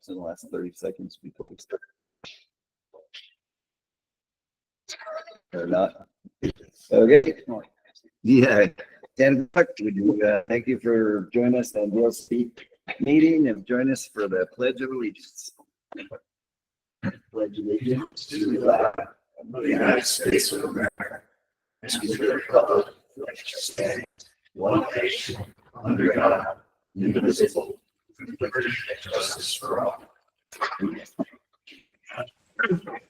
comments in the last 30 seconds before we start? Or not? Okay. Yeah. 10 o'clock. Thank you for joining us on BOCC Meeting and join us for the Pledge of Allegiance. Pledge allegiance to the flag of the United States of America and to the republic for which it stands, one nation, under God, indivisible, with liberty and justice for all.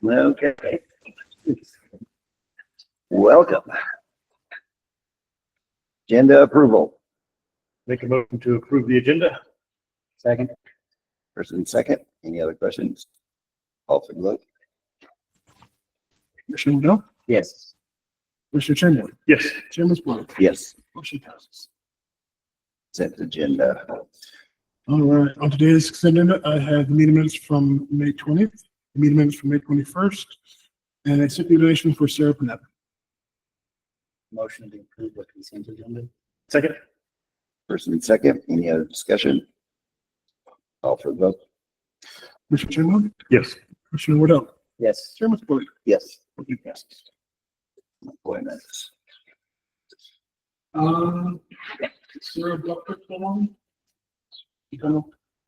Okay. Welcome. Agenda approval. Make a motion to approve the agenda. Second. First and second. Any other questions? Call for the vote. Commissioner Woodell, Yes. Commissioner Chamberlain, Yes. Chairman's Board, Yes. motion passes. Consent agenda. All right, on today's consent agenda, I have the meeting minutes from May 20th, the meeting minutes from May 21st, and a stipulation for Sarah Panetta. Motion to approve the consent agenda. Second. First and second. Any other discussion? Call for the vote. Commissioner Chamberlain, Yes. Commissioner Woodell, Yes. Chairman's Board, Yes. motion passes. Appointments. Sarah Dr. Plum.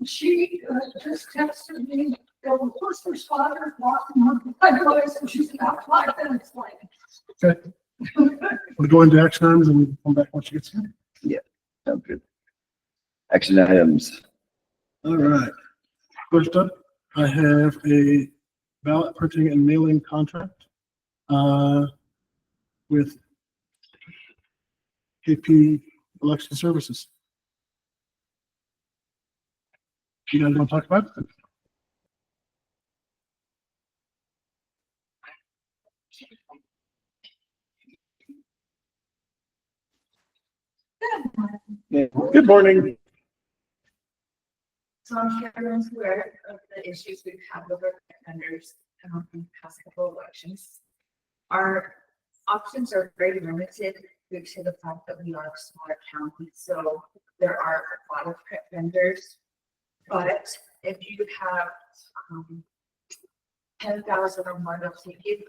She just texted me, the first responder walking on my voice, and she's about 5 minutes late. Okay. We'll go into action items and we'll come back once she gets here. Sounds good. Action items. All right. First up, I have a ballot printing and mailing contract with KP Election Services. You guys want to talk about it? Good morning. So I'm sure everyone's aware of the issues we've had with our vendors in the past couple of elections. Our options are very limited due to the fact that we are a smaller county, so there are a lot of print vendors. But if you have 10,000 or more, they'll take you.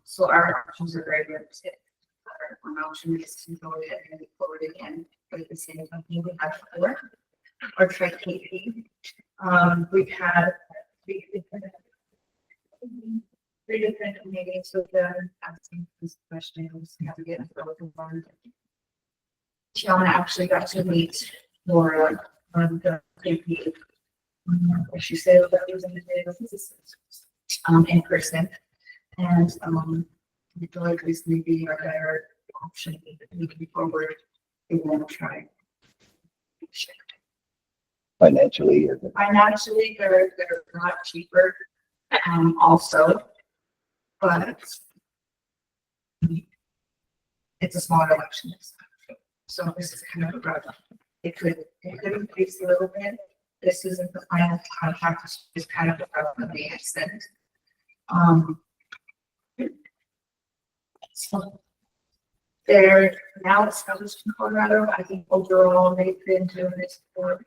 So our options are very limited. One option is to go ahead and forward again with the same company we had before, or try KP. We've had three different meetings with them, asking these questions, how to get both of them. Tiana actually got to meet Laura on the KP. She said that was in the day in person, and we feel like this may be a better option moving forward. We want to try. Financially. Financially, they're not cheaper, also, but it's a smaller election. So this is kind of a rough. It could increase a little bit. This isn't the final contract, it's just kind of a rough that they had sent. So they're now established in Colorado. I think overall they've been doing this for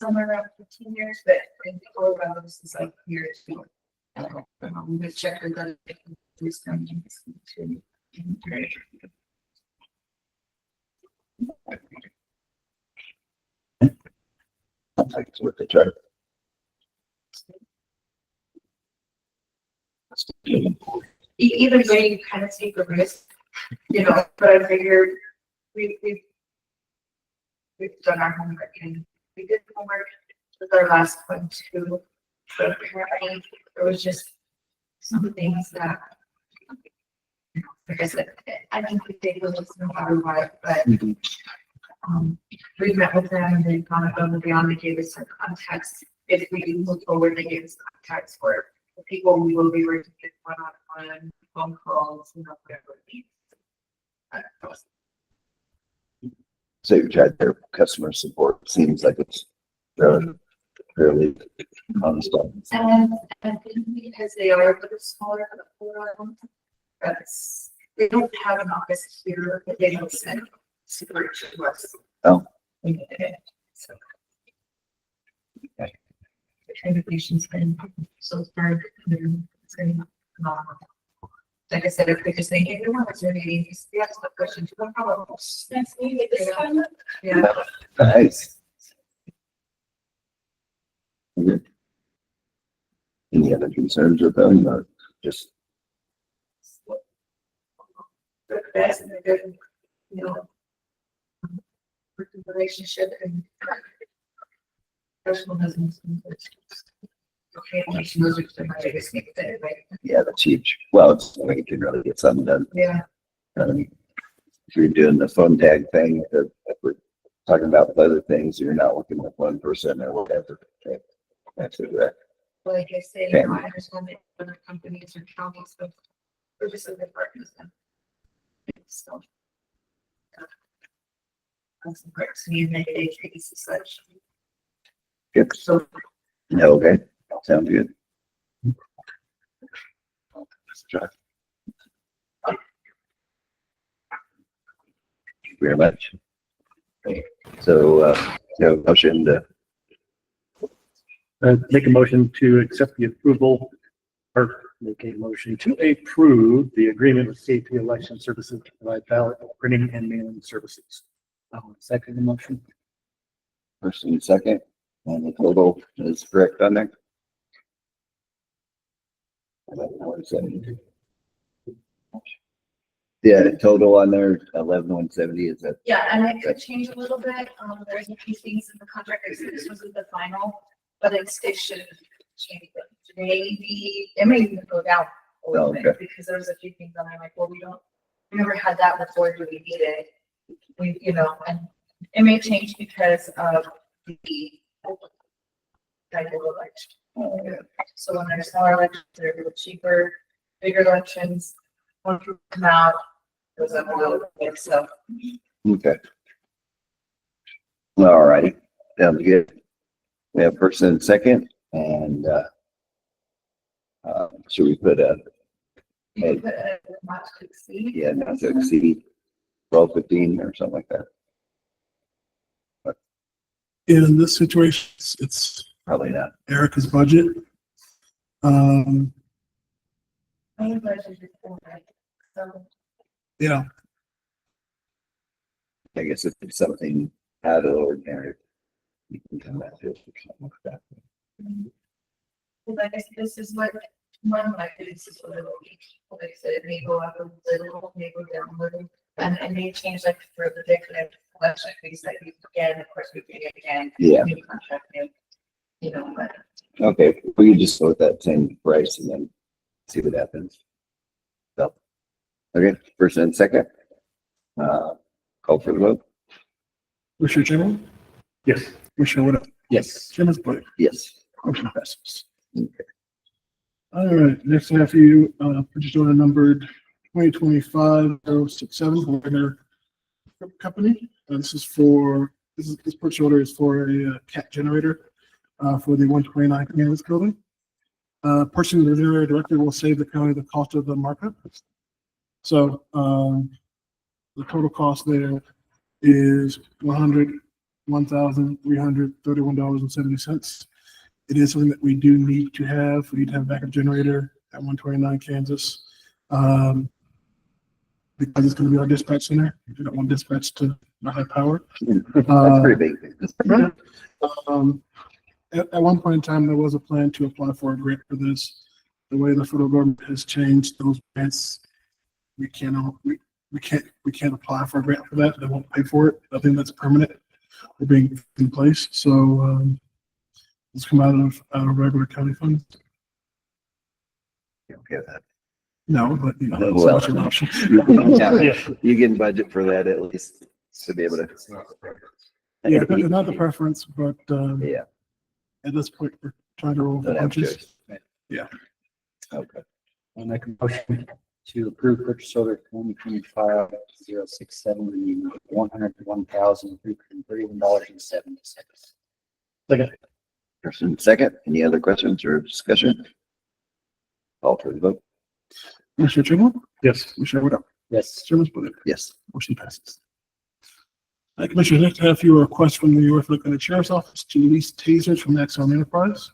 somewhere around 15 years, but in Colorado this is like years ago. The checker that is coming to. That's what they try. Either way, you kind of take a risk, you know, but I figured we've done our homework and we did homework with our last one too. But apparently there was just some things that, like I said, I think we take a look no matter what, but we met with them and then gone above and beyond. They gave us some contacts. If we do move forward, they gave us contacts for the people we will be working with one-on-one, phone calls, you know, whatever it needs. So you tried their customer support. Seems like it's fairly honest. And because they are a little smaller, that's, they don't have an office here, but they don't send support to us. Oh. Okay. So. Okay. The transportation's been so far, it's going on. Like I said, if we just think, hey, we want to meeting, just ask the question, no problem. Next meeting, this time. Yeah. Nice. Okay. Any other concerns with them, or just, The best and the good, you know, working relationship and personal business. Okay, those are my biggest things that, right? yeah, that's huge. Well, it's like you can really get something done. Yeah. If you're doing the phone tag thing, if we're talking about other things, you're not working with one person or whatever. Okay. That's it, right? Like I say, Okay. you know, I understand that other companies or counties, but we're just a good partners then. So. That's great. So you make a case as such. Good. So. No, okay. Sounds good. Let's try. Thank you very much. Okay. So, motion to, Make a motion to accept the approval, or make a motion to approve the agreement with KP Election Services to provide ballot printing and mailing services. Second the motion. first and second, and the total is correct on there. 11,170. Yeah, the total on there, 11,170, is that, Yeah, and it could change a little bit. There's a few things in the contract. This wasn't the final, but it should change. Maybe, it may even go down a little bit because there's a few things that I'm like, well, we never had that before. Do we need it? We, you know, and it may change because of the type of election. So when there's smaller elections, they're a little cheaper. Bigger elections, one can come out, goes up a little bit. So. okay. All right, sounds good. We have first and second, and, should we put a, You can put a not to exceed. yeah, not to exceed 1215 or something like that? In this situation, it's Probably not. Erica's budget. My budget is full, right? So, Yeah, I guess if it's something out of the ordinary, you can come back to it or something like that. like I said, this is what, one of my biggest is a little weak. Like I said, it may go up a little, may go down a little, and it may change like for the different election fees that you again, of course, we pay again. Yeah. New contract, you know, but. Okay, we can just go with that same price and then see what happens. So, okay, first and second. Call for the vote. Commissioner Chamberlain, Yes. Commissioner Wood, Yes. Chairman's budget, Yes. motion passes. Okay. All right, next I have for you, purchase order numbered 2025-067 for Wagner Company. This purchase order is for a cat generator for the 129 Kansas building. Purchasing the generator directly will save the county the cost of the markup. So the total cost there is $101,331.70. It is something that we do need to have. We need to have a backup generator at 129 Kansas. Because it's going to be our dispatch center. We don't want dispatch to not have power. That's pretty big. At one point in time, there was a plan to apply for a grant for this. The way the federal government has changed those grants, we can't apply for a grant for that. They won't pay for it. I think that's permanent. We're being in place. So it's come out of regular county funds. Okay with that. No, but you know, it's Well, much an option. Yeah, you can budget for that at least to be able to. Yeah, it's not the preference, but Yeah. at this point, we're trying to roll the Don't have punches. choice. Yeah. Okay. I'll make a motion to approve purchase order 2025-067, $101,331.70. Second. First and second, any other questions or discussion? Call for the vote. Commissioner Chamberlain, Yes. Commissioner Wood, Yes. Chairman's budget, Yes. motion passes. Commissioners, next I have a few requests from the Huerfano County Sheriff's Office to lease tasers from Axon Enterprise.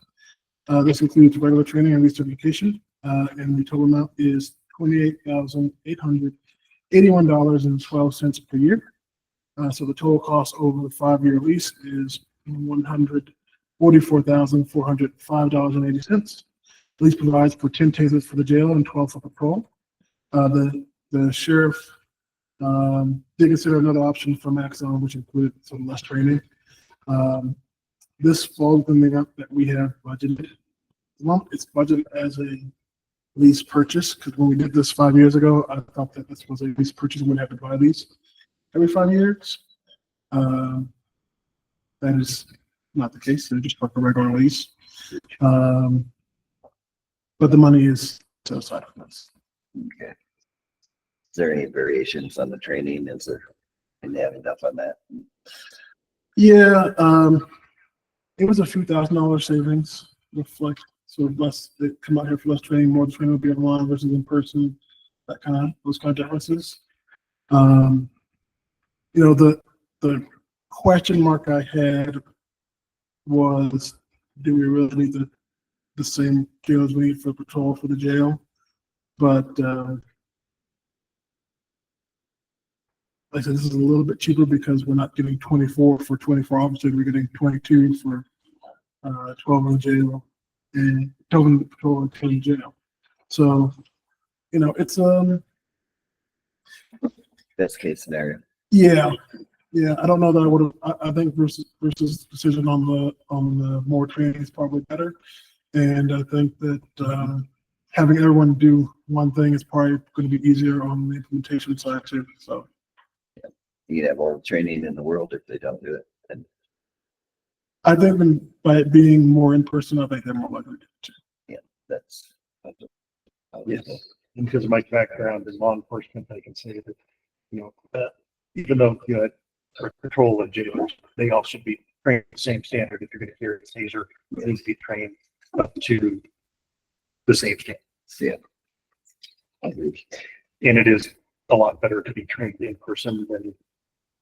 This includes regular training and recertification, and the total amount is $28,881.12 per year. So the total cost over the 5-year lease is $144,405.80. The lease provides for 10 tasers for the jail and 12 for patrol. The sheriff did consider another option from Axon, which included some less training. This falls within the amount that we have budgeted. Well, it's budgeted as a lease purchase, because when we did this 5 years ago, I thought that this was a lease purchase and we'd have to buy these every 5 years. That is not the case. They're just like a regular lease. But the money is set aside for this. Okay. Is there any variations on the training? Is there, and they have enough on that? Yeah, it was a few $1,000 savings. Reflect sort of less. They come out here for less training. More training will be online versus in person. Those kind of differences. You know, the question mark I had was, do we really need the same skills we need for patrol for the jail? But like I said, this is a little bit cheaper because we're not getting 24 for 24 officers. We're getting 22 for 12 in the jail and 12 in the patrol and 10 in jail. So, you know, it's Best case scenario. yeah. I don't know that I would have. I think versus decision on the more training is probably better, and I think that having everyone do one thing is probably going to be easier on the implementation side too. So. You can have all the training in the world if they don't do it. And I think by it being more in person, I think they're more likely to. that's Yes. And because of my background in law enforcement, I can say that, you know, even though, you know, for patrol and jailers, they all should be trained the same standard. If you're going to carry a taser, it needs to be trained up to the same standard. yeah. I agree. And it is a lot better to be trained in person than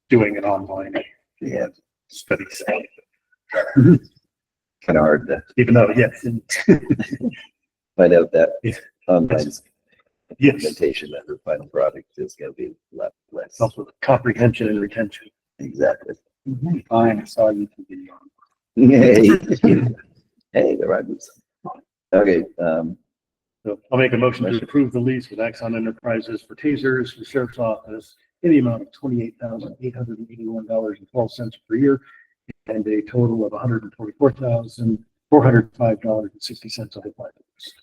doing it online Yeah. studies. Kind of hard to Even though, yes, and find out that Yeah. online yes, implementation that the final product is going to be less. also comprehension and retention. Exactly. Fine, I saw you can be on. Hey, hey, the right moves. Okay, So I'll make a motion to approve the lease with Axon Enterprises for tasers for the sheriff's office in the amount of $28,881.12 per year and a total of $144,405.60 over 5 years.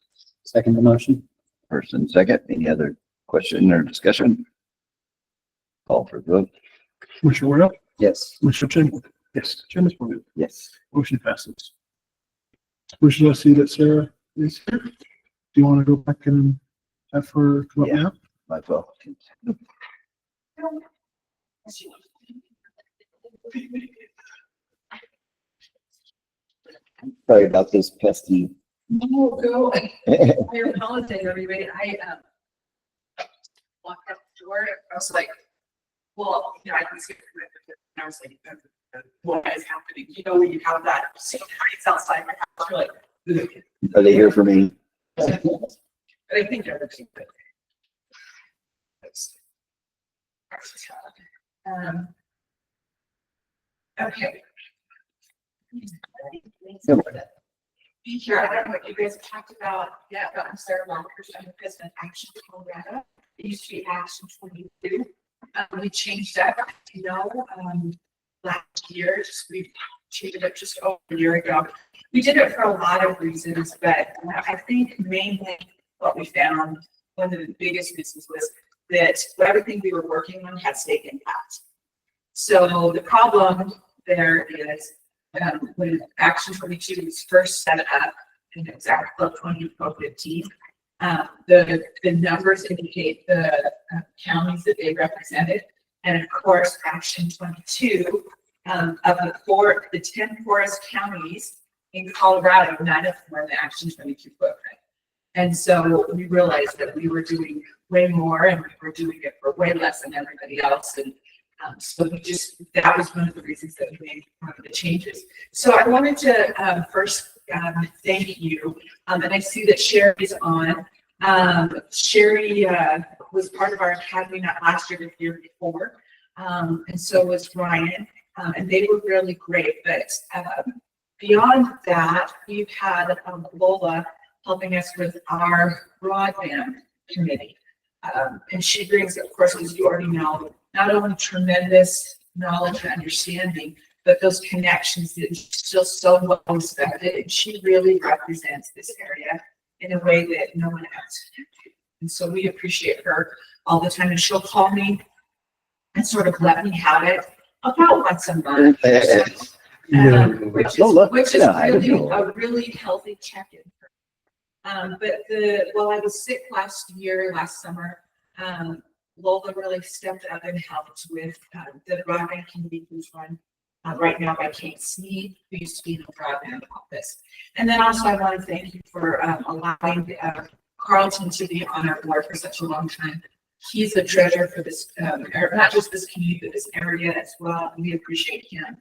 Second the motion? first and second, any other question or discussion? Call for vote. Commissioner Ware, Yes. Commissioner Chamberlain, Yes. Chairman Spruill. Yes. Motion passes. Commissioner, I see that Sarah is here. Do you want to go back and have her come up Yeah. now? My fault. Sorry about this pesky. Oh, go. I apologize, everybody. I walked out the door. I was like, well, you know, I can see it. And I was like, what is happening? You know, when you have that nights outside my house, you're like, ugh. Are they here for me? But I think everything's good. Okay. Here, I don't know what you guys have talked about. Yeah, I'm Sarah Walker, I'm the president of Action Colorado. It used to be Action 22. We changed that, you know, last year. We changed it just over a year ago. We did it for a lot of reasons, but I think mainly what we found, one of the biggest reasons was that everything we were working on had state impact. So the problem there is when Action 22 was first set up in exactly 2015, the numbers indicate the counties that they represented, and of course, Action 22 of the 10 poorest counties in Colorado, none of them were in the Action 22 footprint. And so we realized that we were doing way more, and we were doing it for way less than everybody else. And So that was one of the reasons that we made the changes. So I wanted to first thank you. And I see that Sherry's on. Sherry was part of our academy not last year, the year before. And so was Ryan. And they were really great. But beyond that, we've had Lola helping us with our broadband committee. And she brings, of course, as you already know, not only tremendous knowledge and understanding, but those connections that are still so well respected. And she really represents this area in a way that no one else can do. And so we appreciate her all the time. And she'll call me and sort of let me have it about once a month. Which is really a really healthy check-in. But while I was sick last summer, Lola really stepped up and helped with the broadband committee who's run right now by Kate Sneed, who used to be in the broadband office. And then also I want to thank you for allowing Carlton to be on our board for such a long time. He's the treasurer for this, not just this community, but this area as well. And we appreciate him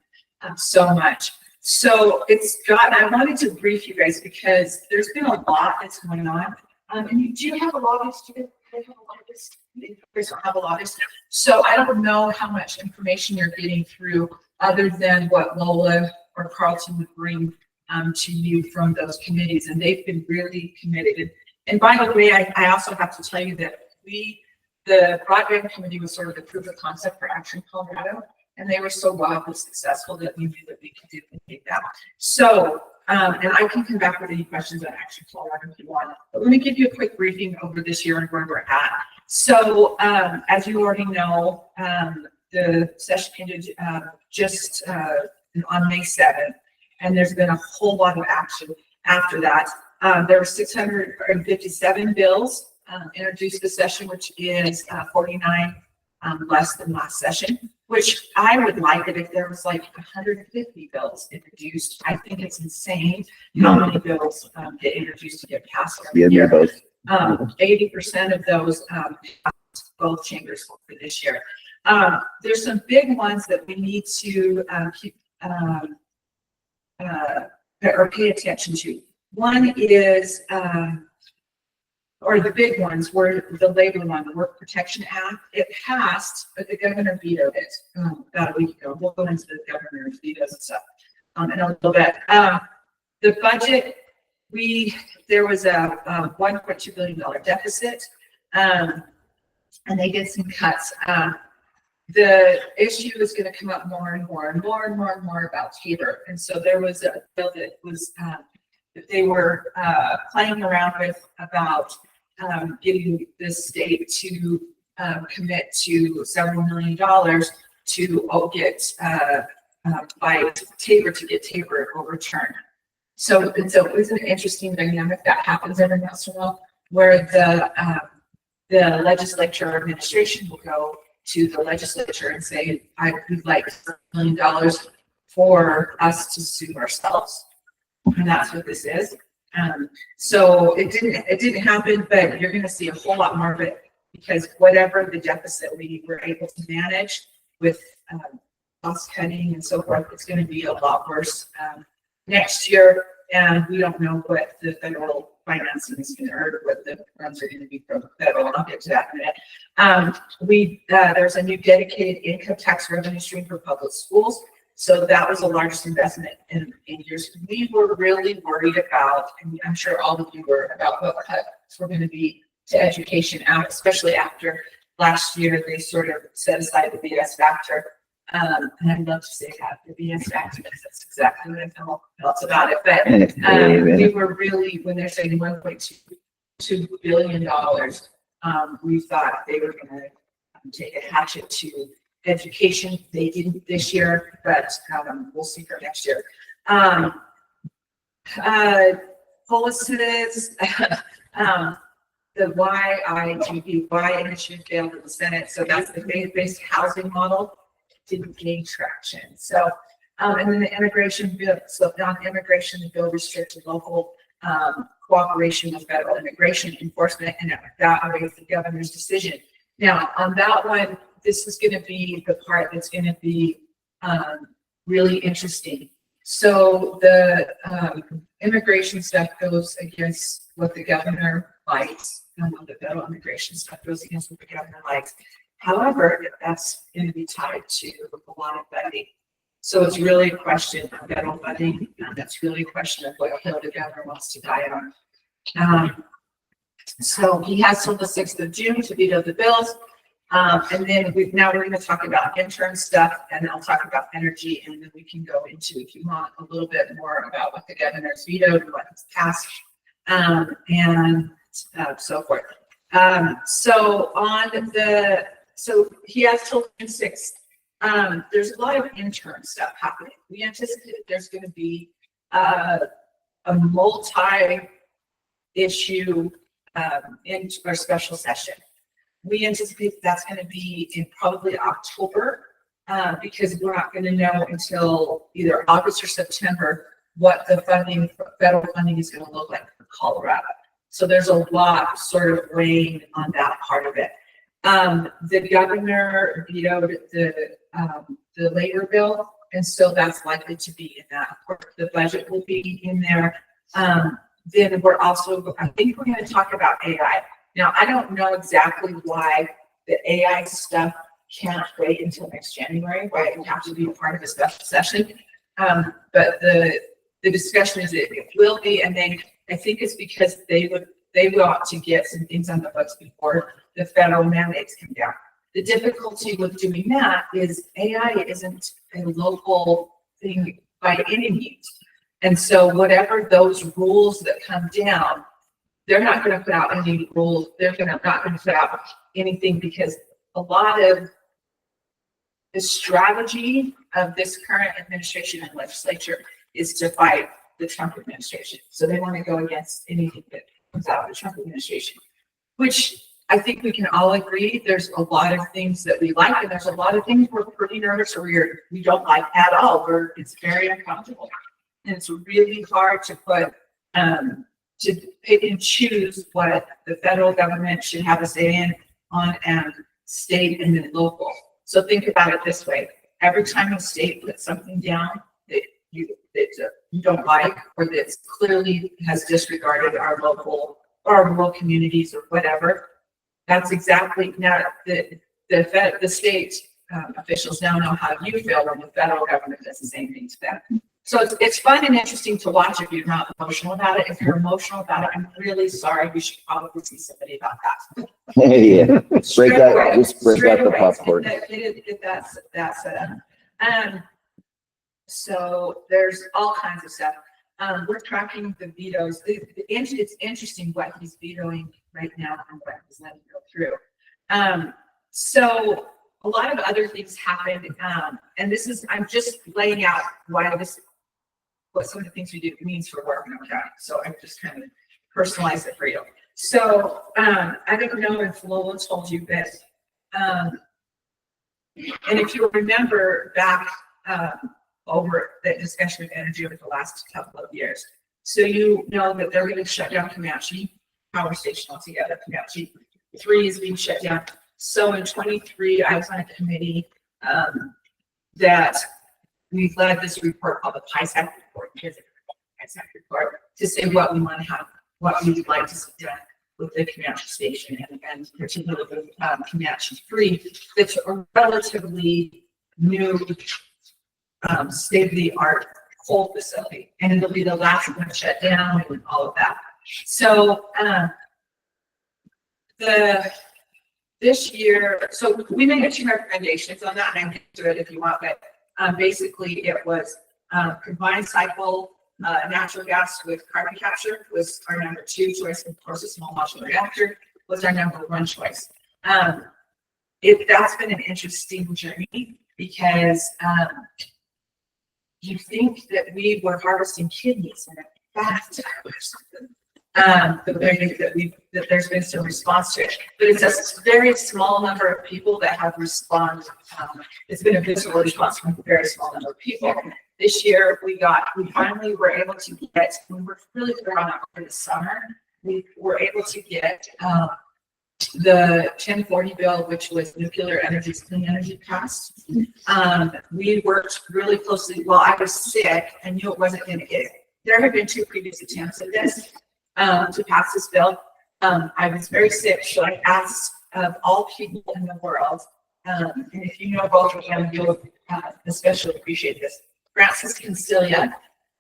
so much. So I wanted to brief you guys because there's been a lot that's going on. And you do have a lobbyist. You guys don't have a lobbyist. So I don't know how much information you're getting through other than what Lola or Carlton would bring to you from those committees. And they've been really committed. And by the way, I also have to tell you that the broadband committee was sort of the proof of concept for Action Colorado. And they were so wildly successful that we knew that we could duplicate that. So, and I can come back with any questions on Action Colorado if you want. But let me give you a quick briefing over this year and where we're at. So, as you already know, the session ended just on May 7th, and there's been a whole lot of action after that. There were 657 bills introduced this session, which is 49 less than last session, which I would like it if there was like 150 bills introduced. I think it's insane how many bills get introduced to get passed every year. 80% of those both chambers for this year. There's some big ones that we need to keep or pay attention to. One is or the big ones were the labor one, the Work Protection Act. It passed, but the governor vetoed it about a week ago. We'll go into the governor's vetoes and stuff in a little bit. The budget, there was a $1.2 billion deficit, and they did some cuts. The issue is going to come up more and more about Tabor. And so there was a bill that was that they were playing around with about getting the state to commit to several $1 million to get by Tabor to get Tabor overturned. So it's an interesting dynamic that happens every once in a while, where the legislature or administration will go to the legislature and say, I would like $1 million for us to sue ourselves. And that's what this is. So it didn't happen, but you're going to see a whole lot more of it, because whatever the deficit we were able to manage with cost cutting and so forth, it's going to be a lot worse next year. And we don't know what the federal financing is going to, or what the funds are going to be from the federal. And I'll get to that in a minute. There's a new dedicated income tax revenue stream for public schools. So that was the largest investment in years. We were really worried about, and I'm sure all of you were, about what cuts were going to be to education, especially after last year they sort of set aside the BS factor. And I'd love to say that, the BS factor, because that's exactly what I felt about it. But we were really, when they're saying $1.2 billion, we thought they were going to take a hatchet to education. They didn't this year, but we'll see for next year. Policies, the Y initiative failed in the Senate. So that's the faith-based housing model. Didn't gain traction. So, and then the immigration bill. So on immigration, the bill restricted local cooperation with federal immigration enforcement, and that was the governor's decision. Now, on that one, this is gonna be the part that's gonna be, really interesting. So the, immigration stuff goes against what the governor likes, and the federal immigration stuff goes against what the governor likes. However, that's gonna be tied to a lot of funding. So it's really a question of federal funding, and that's really a question of what hill the governor wants to die on. So he has till the 6th of June to veto the bills. And then now we're going to talk about intern stuff, and I'll talk about energy, and then we can go into, if you want, a little bit more about what the governor's vetoed and what has passed, and so forth. So he has till June 6th. There's a lot of intern stuff happening. We anticipate there's going to be a multi-issue in our special session. We anticipate that's going to be in probably October, because we're not going to know until either August or September what the funding, federal funding, is going to look like for Colorado. So there's a lot sort of weighing on that part of it. The governor vetoed the labor bill, and so that's likely to be in that. The budget will be in there. Then we're also, I think we're going to talk about AI. Now, I don't know exactly why the AI stuff can't wait until next January, why it would have to be a part of a special session. But the discussion is it will be, and then I think it's because they want to get some things on the books before the federal mandates come down. The difficulty with doing that is AI isn't a local thing by any means. And so whatever those rules that come down, they're not going to put out any rules. They're not going to put out anything, because a lot of the strategy of this current administration and legislature is to fight the Trump administration. So they want to go against anything that comes out of the Trump administration, which I think we can all agree there's a lot of things that we like, and there's a lot of things we're pretty nervous or we don't like at all, where it's very uncomfortable. And it's really hard to put, to pick and choose what the federal government should have a say in on, and state and then local. So think about it this way. Every time a state puts something down that you don't like, or that clearly has disregarded our local or our rural communities or whatever, that's exactly now the state officials now know how you feel when the federal government does the same thing to them. So it's fun and interesting to watch if you're not emotional about it. If you're emotional about it, I'm really sorry. We should probably see somebody about that. Yeah, break out the popcorn. Get that set up. So there's all kinds of stuff. We're tracking the vetoes. It's interesting what he's vetoing right now and what he's letting go through. So a lot of other things happened, and this is, I'm just laying out what some of the things we do means for Huerfano County. So I've just kind of personalized it for you. So I don't know if Lola told you this, and if you remember back over the discussion of energy over the last couple of years, so you know that they're going to shut down Comanche Power Station altogether. Comanche 3 is being shut down. So in 23, I was on a committee that we led this report called the PISAC report, to say what we want to have, what we would like to see done with the Comanche station, and particularly with Comanche 3. That's a relatively new state-of-the-art coal facility, and it'll be the last one shut down and all of that. So this year, so we made a few recommendations on that, and I can do it if you want, but basically it was combined cycle natural gas with carbon capture was our number 2 choice. Of course, a small modular reactor was our number 1 choice. That's been an interesting journey, because you think that we were harvesting kidneys in a bathtub or something. The way that there's been some response to it, but it's a very small number of people that have responded. It's been a visible response from a very small number of people. This year, we finally were able to get, we were really clear on that over the summer. We were able to get the 1040 bill, which was nuclear energy, clean energy passed. We worked really closely while I was sick. I knew it wasn't going to get it. There had been 2 previous attempts at this to pass this bill. I was very sick, so I asked of all people in the world, and if you know both of them, you'll especially appreciate this. Francis Concilia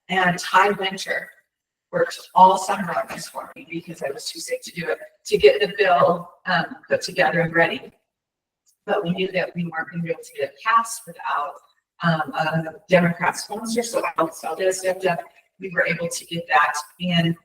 and Ty Winter worked all summer on this for me because I was too sick to do it, to get the bill put together and ready. But we knew that we weren't going to be able to get it passed without a Democrat sponsor, so Aldez stepped up. We were able to get that, and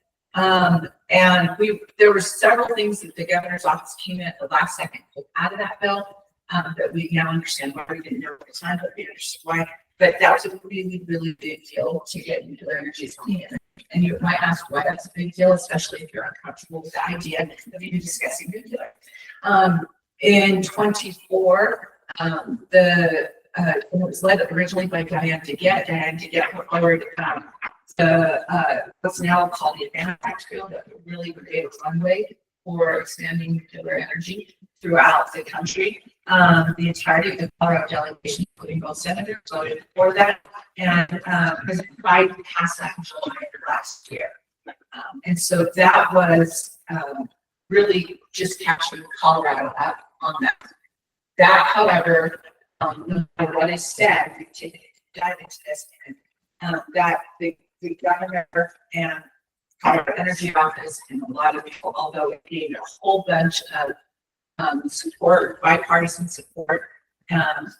there were several things that the governor's office came in at the last second out of that bill that we now understand why we didn't know at the time, but we understood why. But that was a really, really big deal to get nuclear energy clean. And you might ask why that's a big deal, especially if you're uncomfortable with the idea of even discussing nuclear. In 24, it was led originally by Diane DeGette. Diane DeGette put forward what's now called the Advanced Tax Bill that really would create a runway for expanding nuclear energy throughout the country. The entirety of the Colorado delegation, including both senators, voted for that, and President Biden passed that in July of last year. And so that was really just catching Colorado up on that. That, however, no matter what is said, we've taken a dive into this, and that the governor and Colorado Energy Office and a lot of people, although it gave a whole bunch of support, bipartisan support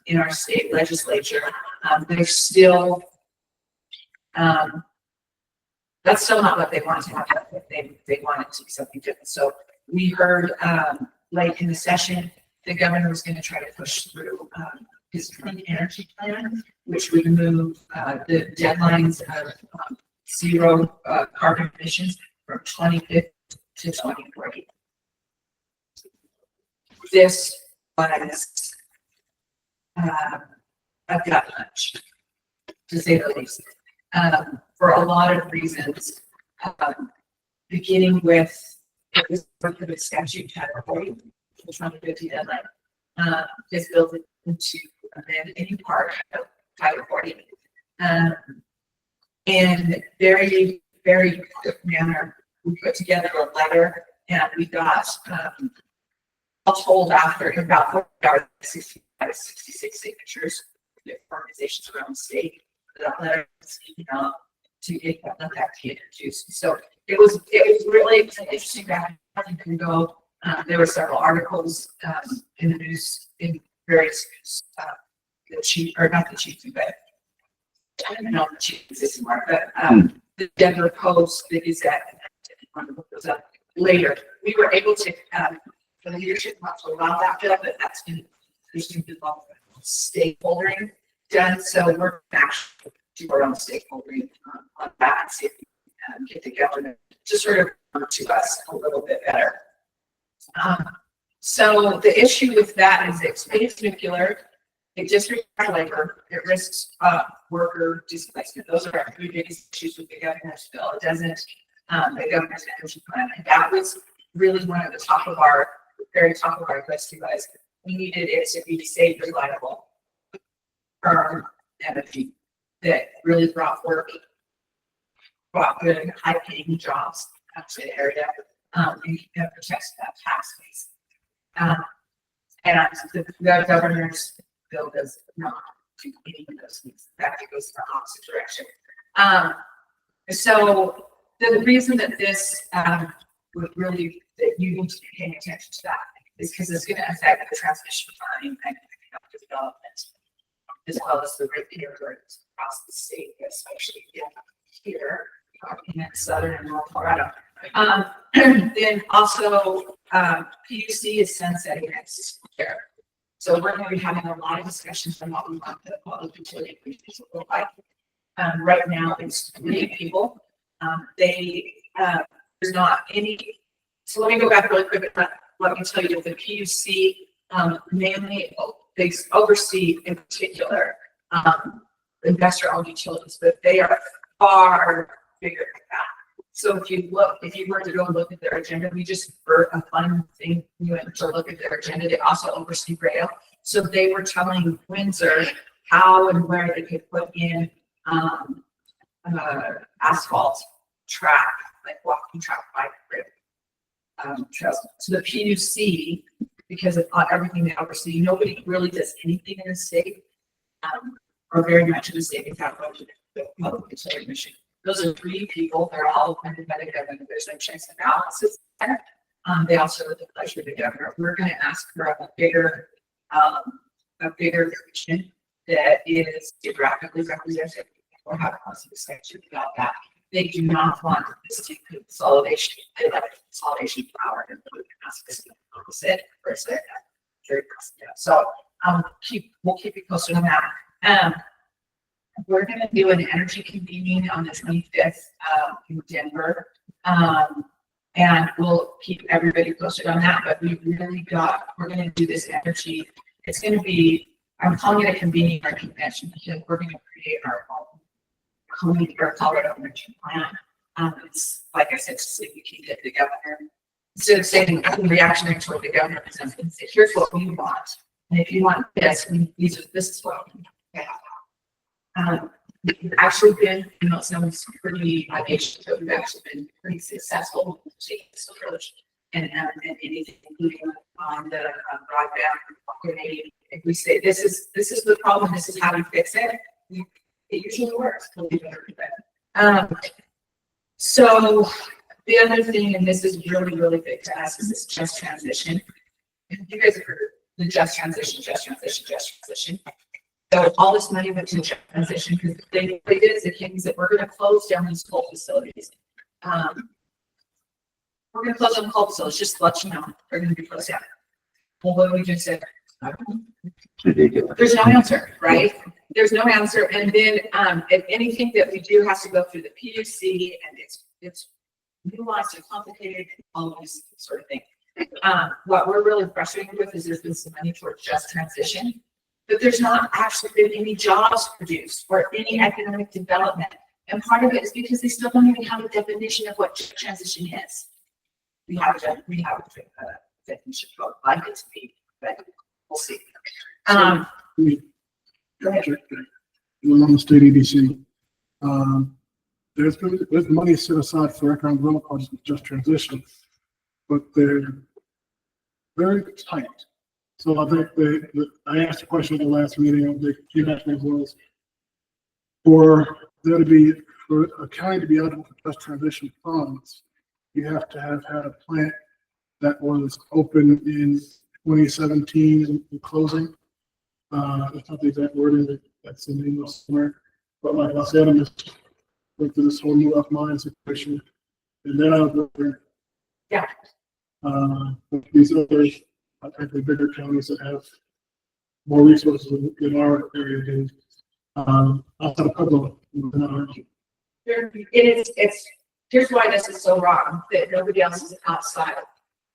in our state legislature, there's still that's still not what they want to have. They want it to be something different. So we heard late in the session, the governor was going to try to push through his clean energy plan, which would move the deadlines of zero carbon emissions from 2050 to 2040. This was a gut punch, to say the least, for a lot of reasons, beginning with the statute Title 40, the 2050 deadline, is built into amend any part of Title 40. In very, very quick manner, we put together a letter, and we got all told after in about 4 hours, 66 signatures with organizations around the state. That letter was emailed to get that introduced. So it was really interesting that you can go. There were several articles in the news in various news, the chief, or not the chief, but I don't know the chief existing mark, but the Denver Post, the Gazette, one of those up later. We were able to, for the leadership, not to allow that bill, but that's been, there's been a lot of stakeholdering done. So we're actually do our own stakeholdering on that and see if we can get the government to sort of come to us a little bit better. So the issue with that is it's nuclear. It disregards labor. It risks worker displacement. Those are our 3 biggest issues with the governor's bill. It doesn't, the governor's energy plan. And that was really one of the very top of our list, you guys. We needed it to be safe, reliable, firm energy that really brought work, brought good, high-paying jobs to the area, and protects that tax base. And the governor's bill does not do any of those things. That goes in the opposite direction. So the reason that this would really, that you need to be paying attention to that is because it's going to affect the transmission planning and economic development, as well as the neighborhoods across the state, especially here in southern and north Colorado. Then also, PUC is sunsetting next year. So we're going to be having a lot of discussions on what we want the public utility to look like. Right now, it's 3 people. There's not any. So let me go back really quick. Let me tell you that the PUC mainly they oversee, in particular, investor-owned utilities, but they are far bigger than that. So if you were to go look at their agenda, we just, for a fun thing, we went to look at their agenda. They also oversee rail. So they were telling Windsor how and where they could put in, asphalt track, like walking track, bike rail, trails. So the PUC, because of everything they oversee, nobody really does anything in the state, or very much in the state without going to the public utility commission. Those are 3 people. They're all appointed by the governor. There's no checks and balances there. They also have the pleasure of the governor. We're going to ask for a bigger commission that is geographically represented. We'll have a constant discussion about that. They do not want this to consolidation power and ask us to opposite for a second. So we'll keep you posted on that. We're going to do an energy convening on the 25th in Denver. And we'll keep everybody posted on that. But we're going to do this energy. It's going to be, I'm calling it a convening or convention because we're going to create our own Colorado energy plan. It's like I said, so we can get the governor. Instead of saying reactionary to what the governor presents, and say, here's what we want. And if you want this, this is what we have. We've actually been, some pretty audacious, but we've actually been pretty successful in taking this approach and anything, including on the broadband. If we say this is the problem, this is how we fix it, it usually works. So the other thing, and this is really, really big to us, is this just transition. You guys have heard the just transition. So all this money went to transition because they did is the king said we're going to close down these coal facilities. We're going to close down coal facilities. Just to let you know, they're going to be closed down. Well, what we just said, there's no answer, right? There's no answer. And then if anything that we do has to go through the PUC, and it's nuanced and complicated, all of this sort of thing. What we're really frustrated with is there's been some money towards just transition, but there's not actually been any jobs produced or any economic development. And part of it is because they still don't even have a definition of what transition is. We have a definition of what I'd like it to be, but we'll see. Go ahead. On the state EDC, there's money set aside for economic development projects with just transition, but they're very tight. So I think I asked a question at the last meeting. The feedback was for there to be, for a county to be eligible for just transition funds, you have to have had a plant that was open in 2017 and closing. That's not the exact wording, that's in English somewhere. But like I said, I'm just went through this whole new up mine situation. And then I was wondering, these other, frankly, bigger counties that have more resources in our area do. Outside of Pueblo, Here's why this is so wrong, that nobody else is outside.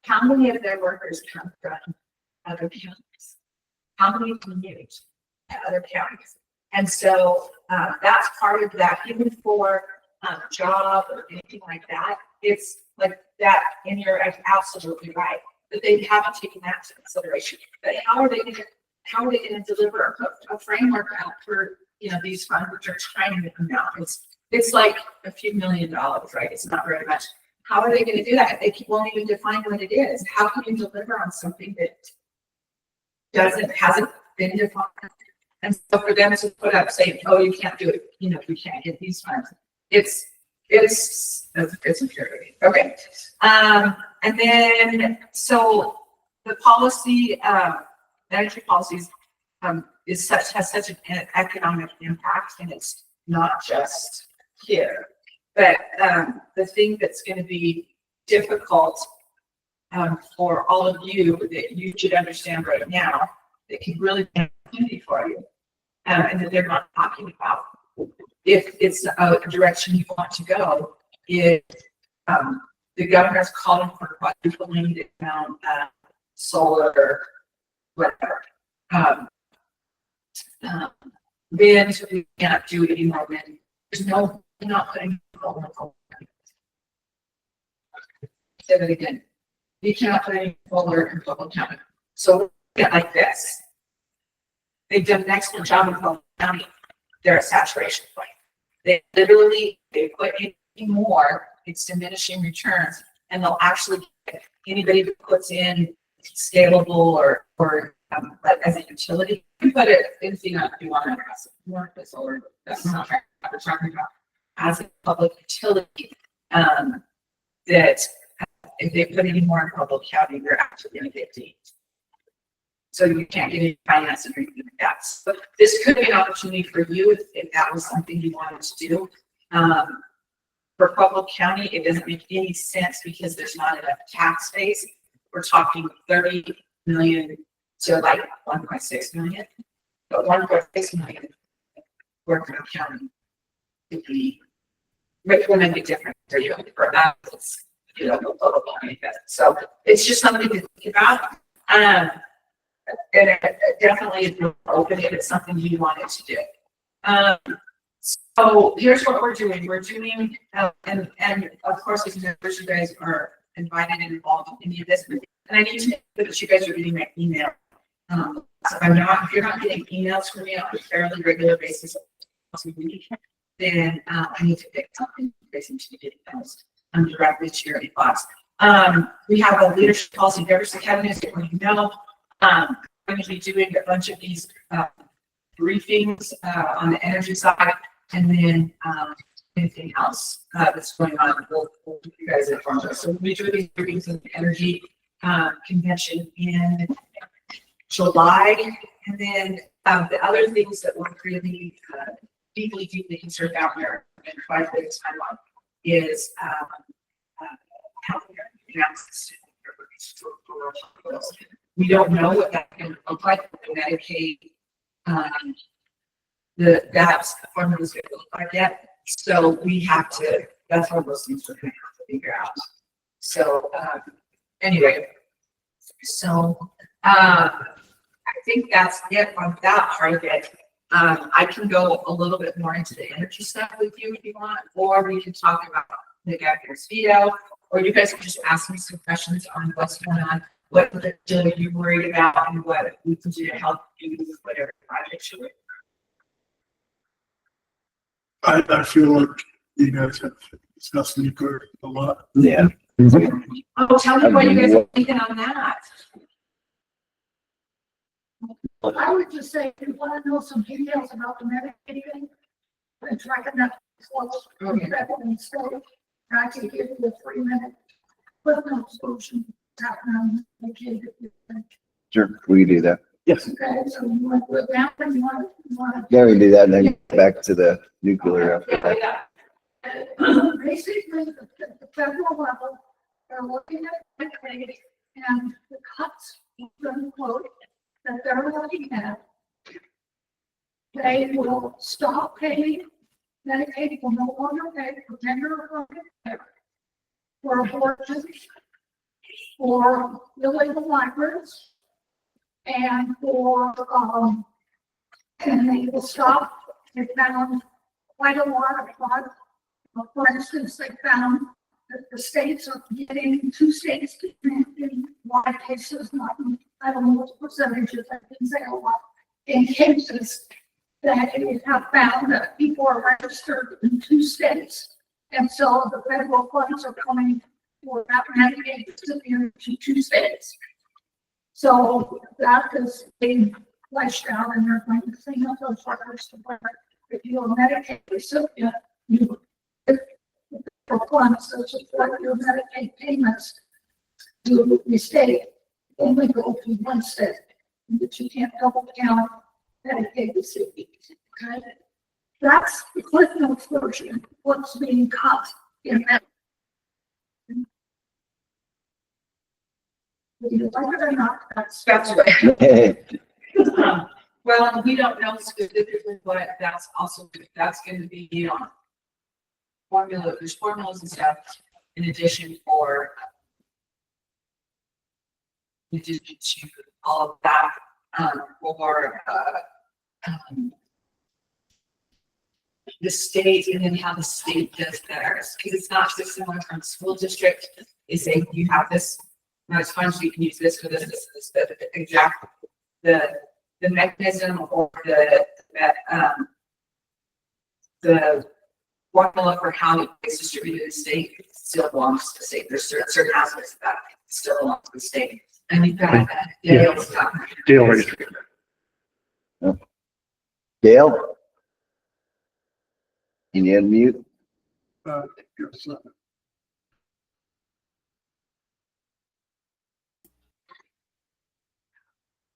How many of their workers come from other counties? How many commute to other counties? And so that's part of that, even for job or anything like that. It's like that, and you're absolutely right. But they haven't taken that into consideration. But how are they going to deliver a framework out for these funds which are trying to come out? It's like a few $1 million, right? It's not very much. How are they going to do that? They won't even define what it is. How can you deliver on something that hasn't been defined? And so for them to put up saying, "Oh, you can't do it," you can't get these funds. It's infuriating. Okay. And then so the policy, energy policies, has such an economic impact, and it's not just here. But the thing that's going to be difficult for all of you that you should understand right now, that can really be an opportunity for you, and that they're not talking about, if it's a direction you want to go, is the governor's calling for quadrupling the amount of solar, whatever. Wind, we can't do any more wind. We're not putting solar. say that again. You cannot put any solar in Pueblo County. So get like this. They've done an excellent job in Pueblo County. They're at saturation point. They put in more, it's diminishing returns, and they'll actually get anybody that puts in scalable or like as a utility, you can put it in, you know, if you want to have more solar, that's not what we're talking about. As a public utility, that if they put any more in Pueblo County, they're actually going to get deemed. So you can't get any financing or anything like that. So this could be an opportunity for you if that was something you wanted to do. For Pueblo County, it doesn't make any sense because there's not enough tax base. We're talking 30 million to like 1.6 million, but 1.6 million Huerfano County would be, which will make a difference for you. For that, it's, you know, no Pueblo County does. So it's just something to think about. And it definitely is open if it's something you wanted to do. So here's what we're doing. We're doing, and of course, as members, you guys are invited and involved in any of this. And I need to make sure that you guys are getting my email. So if you're not getting emails from me on a fairly regular basis, then I need to pick something. You guys need to be getting those directly to your inbox. We have a leadership policy diversity cabinet, so you know. I'm going to be doing a bunch of these briefings on the energy side, and then anything else that's going on, we'll keep you guys informed. So we'll be doing these briefings in the energy convention in July, and then the other things that we're really deeply concerned about here and try to take this time on is healthcare and access to hospitals. We don't know what that can look like with the Medicaid. That's formula is going to look like yet. So we have to, that's one of those things we're going to have to figure out. So anyway, so I think that's it on that part of it. I can go a little bit more into the energy stuff with you if you want, or we can talk about the governor's veto, or you guys can just ask me some questions on what's going on, what you're worried about, and what we can do to help you with whatever projects you're with. I feel like you guys have discussed nuclear a lot. Yeah. Oh, tell me what you guys are thinking on that. I would just say, if you want to know some details about the medication, and tracking that close, and so I can give you a 3-minute footnote solution. Sure, we can do that. Yes. Okay, so you want to go down and you want to. Yeah, we can do that and then get back to the nuclear after that. Basically, the federal level, they're looking at Medicaid and the cuts, quote, that they're looking at. They will stop paying, Medicaid will no longer pay for tender care, for abortions, for illegal migrants, and for, and they will stop. They found quite a lot of fraud. For instance, they found that the states are getting 2 states in wide cases, not, I don't know what the percentages, I can say a lot, in cases that they have found that people are registered in 2 states. And so the federal funds are coming for that Medicaid recipients to 2 states. So that is being fleshed out, and they're going to clean up those records to where if you're a Medicaid recipient, you for funds that support your Medicaid payments to the state only go to 1 state, but you can't double count Medicaid recipients. Okay, that's the Cliff Notes version. What's being cut in that? You like it or not, That's right. Well, we don't know specifically what that's also, that's going to be on formula. There's formulas and stuff in addition for to all of that for the state, and then how the state does theirs, because it's not dissimilar from school district. They say, you have this, not as fun, so you can use this for this, the exact, the mechanism or the formula for how it's distributed in the state still belongs to the state. There's certain aspects of that still belong to the state. And you've got Dale's stuff. Dale raised her hand. Dale? Can you unmute?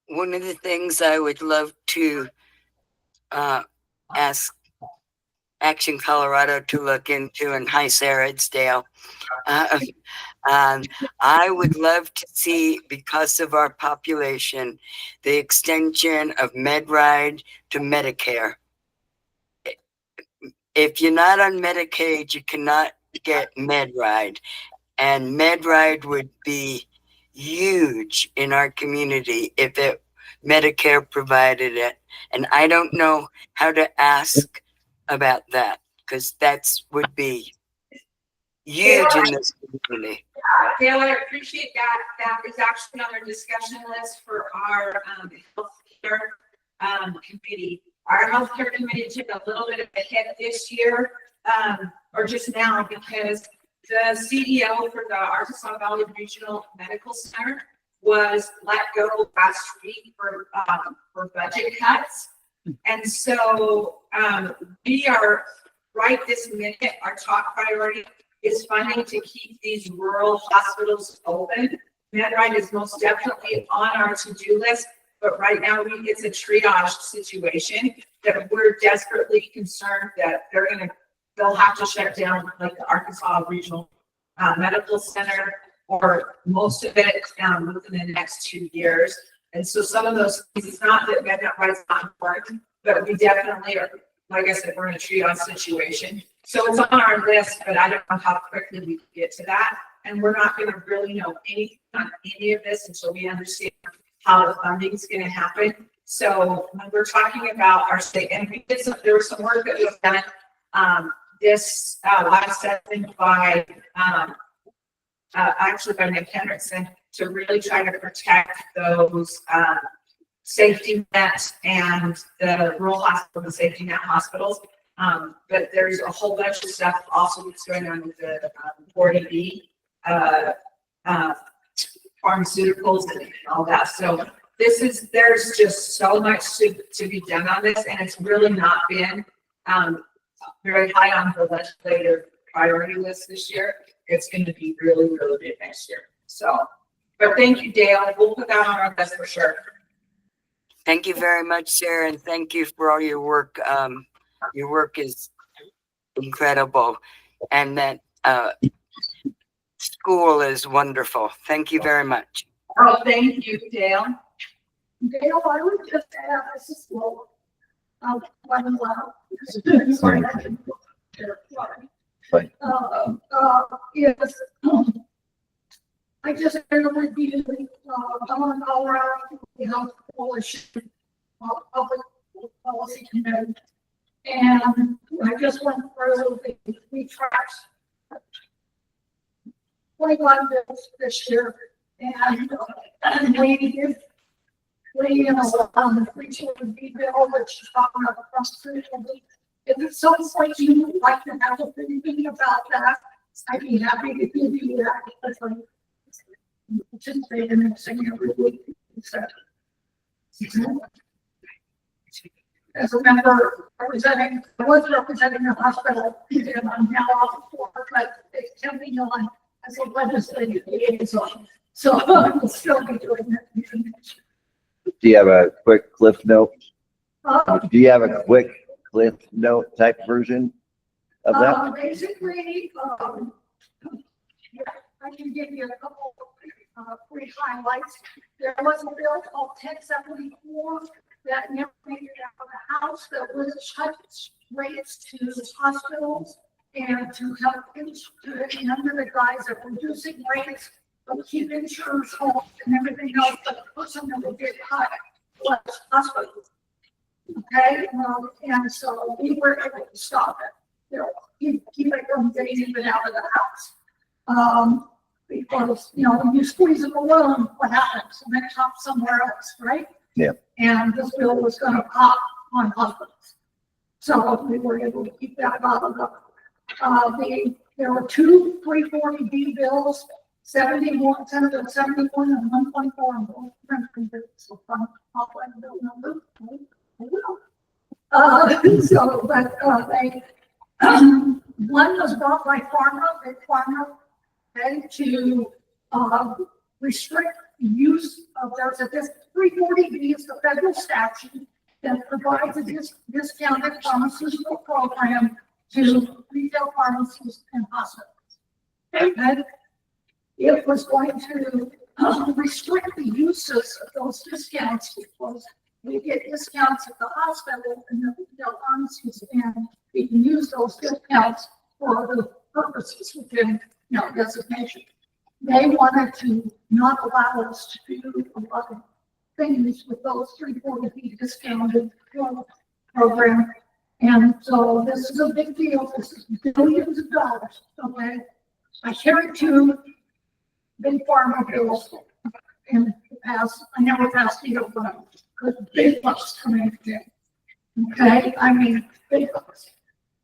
One of the things I would love to ask Action Colorado to look into, and hi Sarah, it's Dale. I would love to see, because of our population, the extension of MedRide to Medicare. If you're not on Medicaid, you cannot get MedRide, and MedRide would be huge in our community if Medicare provided it. And I don't know how to ask about that, because would be huge in this community. Dale, I appreciate that. That is actually on our discussion list for our healthcare committee. Our healthcare committee took a little bit of a hit this year, or just now, because the CEO for the Arkansas Valley Regional Medical Center was let go last week for budget cuts. And so we are right this minute, our top priority is funding to keep these rural hospitals open. MedRide is most definitely on our to-do list, but right now it's a triage situation that we're desperately concerned that they'll have to shut down, like the Arkansas Regional Medical Center, or most of it within the next 2 years. And so some of those things, it's not that MedRide is not important, but we definitely are, like I said, we're in a triage situation. So it's on our list, but I don't know how quickly we can get to that. And we're not going to really know anything on any of this until we understand how the funding is going to happen. So when we're talking about our state, and there was some work that was done this last session by actually by Nick Hendrickson, to really try to protect those safety nets and the rural hospital and safety net hospitals. But there's a whole bunch of stuff also that's going on with the 40B pharmaceuticals and all that. So there's just so much to be done on this, and it's really not been very high on the legislative priority list this year. It's going to be really, really big next year. So, but thank you, Dale. We'll put that on our list for sure. Thank you very much, Sarah, and thank you for all your work. Your work is incredible, and that school is wonderful. Thank you very much. Oh, thank you, Dale. Dale, I would just add, this is slow. Fine. Yes. I just really be on Colorado Health Coalition Public Policy Committee, and I just went through the 3 tracks. 21 bills this year, and we on the 320B bill, which is talking about the constitutional. If at some point you would like to have a opinion about that, I'd be happy to give you that, because I'm participating in it every week. So, as a member representing, I was representing the hospital, and I'm now off the board, but they kept me on as a legislative liaison. So I'll still be doing that. Do you have a quick cliff note? Uh, Do you have a quick cliff note type version of that? Basically, yeah, I can give you a couple brief highlights. There was a bill called 1074 that never made it out of the House that was cut rates to hospitals and to help under the guise of reducing rates, but keep insurance home and everything else, but the person that would get cut was hospitals. Okay, and so we were able to stop it. You know, keep it from getting even out of the House. Because, you know, when you squeeze a balloon, what happens? And it pops somewhere else, right? Yeah. And this bill was gonna pop on hospitals. So we were able to keep that out of there were two 340B bills, 71, Senate 71 and 124 and both printed. So from offline bill number. So, but, they, one was bought by Big Pharma, okay, to, restrict the use of, there's a 340B is the federal statute that provides a discounted pharmaceutical program to retail pharmacies and hospitals. And it was going to restrict the uses of those discounts because we get discounts at the hospital and the retail pharmacies, and we can use those discounts for other purposes within, you know, designation. They wanted to not allow us to do a lot of things with those 340B discounted program. And so this is a big deal. This is billions of dollars. Okay. I carried two big pharma bills in the past. I never passed either one because big bucks coming in. Okay. I mean, big bucks.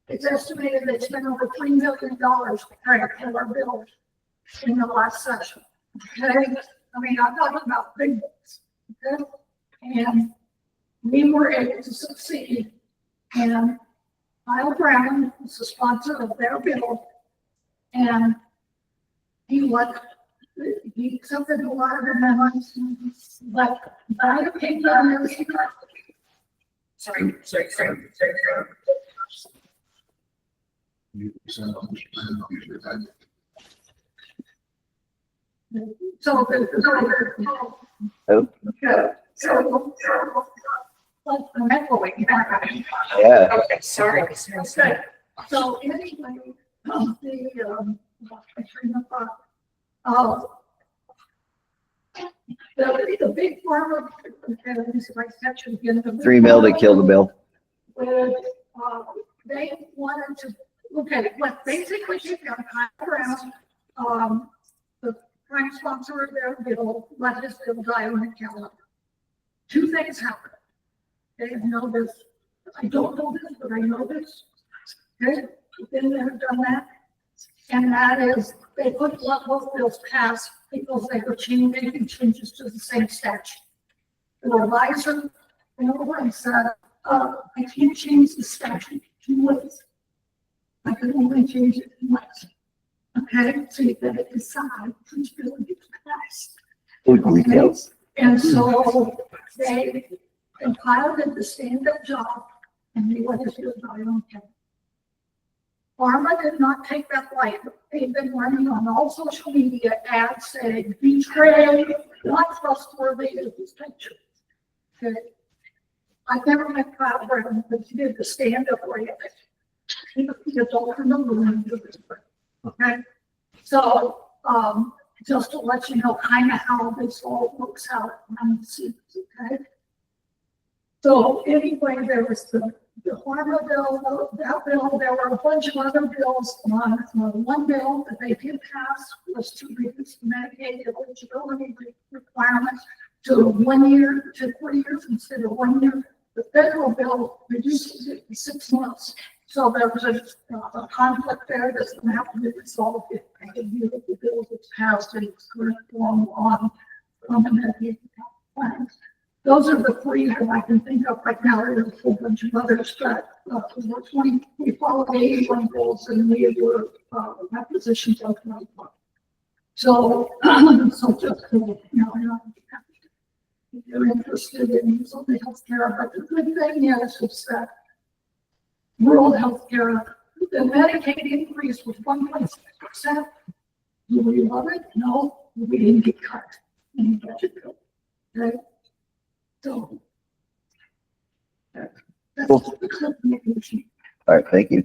It's estimated they spent over $3 million trying to pay our bills in the last session. Okay. I mean, I'm talking about big bucks. Okay. And we were able to succeed. And Kyle Brown was the sponsor of their bill, and he accepted a lot of amendments, but I came down and Sorry. so I'm echoing back. Yeah. Okay, sorry. Okay, so anyway, the big pharma, $3 million to kill the bill. They wanted to, okay, what basically came around, the prime sponsor of their bill, let his bill die on a calendar. Two things happened. They know this. I don't know this, but I know this. Okay, been there, done that. And that is, they couldn't let both bills pass because they were making changes to the same statute. The advisor, and said, I can't change the statute two ways. I can only change it once. Okay, so you better decide which bill gets passed. Okay? And so they compiled the stand-up job, and they let us do it by own account. Pharma did not take that lightly. They've been running on all social media ads saying, betray, not trustworthy is this picture. Okay. I've never met Kyle Brown, but he did the stand-up rant. He adult in the room. Okay. So, just to let you know kind of how this all works out behind the scenes, okay? So anyway, there was the pharma bill, that bill, there were a bunch of other bills on one bill that they did pass was to reduce Medicaid eligibility requirements to 1 year to 4 years instead of 1 year. The federal bill reduces it to 6 months. So there was a conflict there that's going to have to be resolved if the bill gets passed in its current form on the Medicaid plans. Those are the three that I can think of right now. There's a whole bunch of others, but we followed the 81 goals and we were at positions of 21. So, just to, if you're interested in something healthcare, but the good thing is that rural healthcare, the Medicaid increase was 1.6%. Do we love it? No, we didn't get cut in the budget bill. Okay. So that's Cool. the clarification. All right, thank you.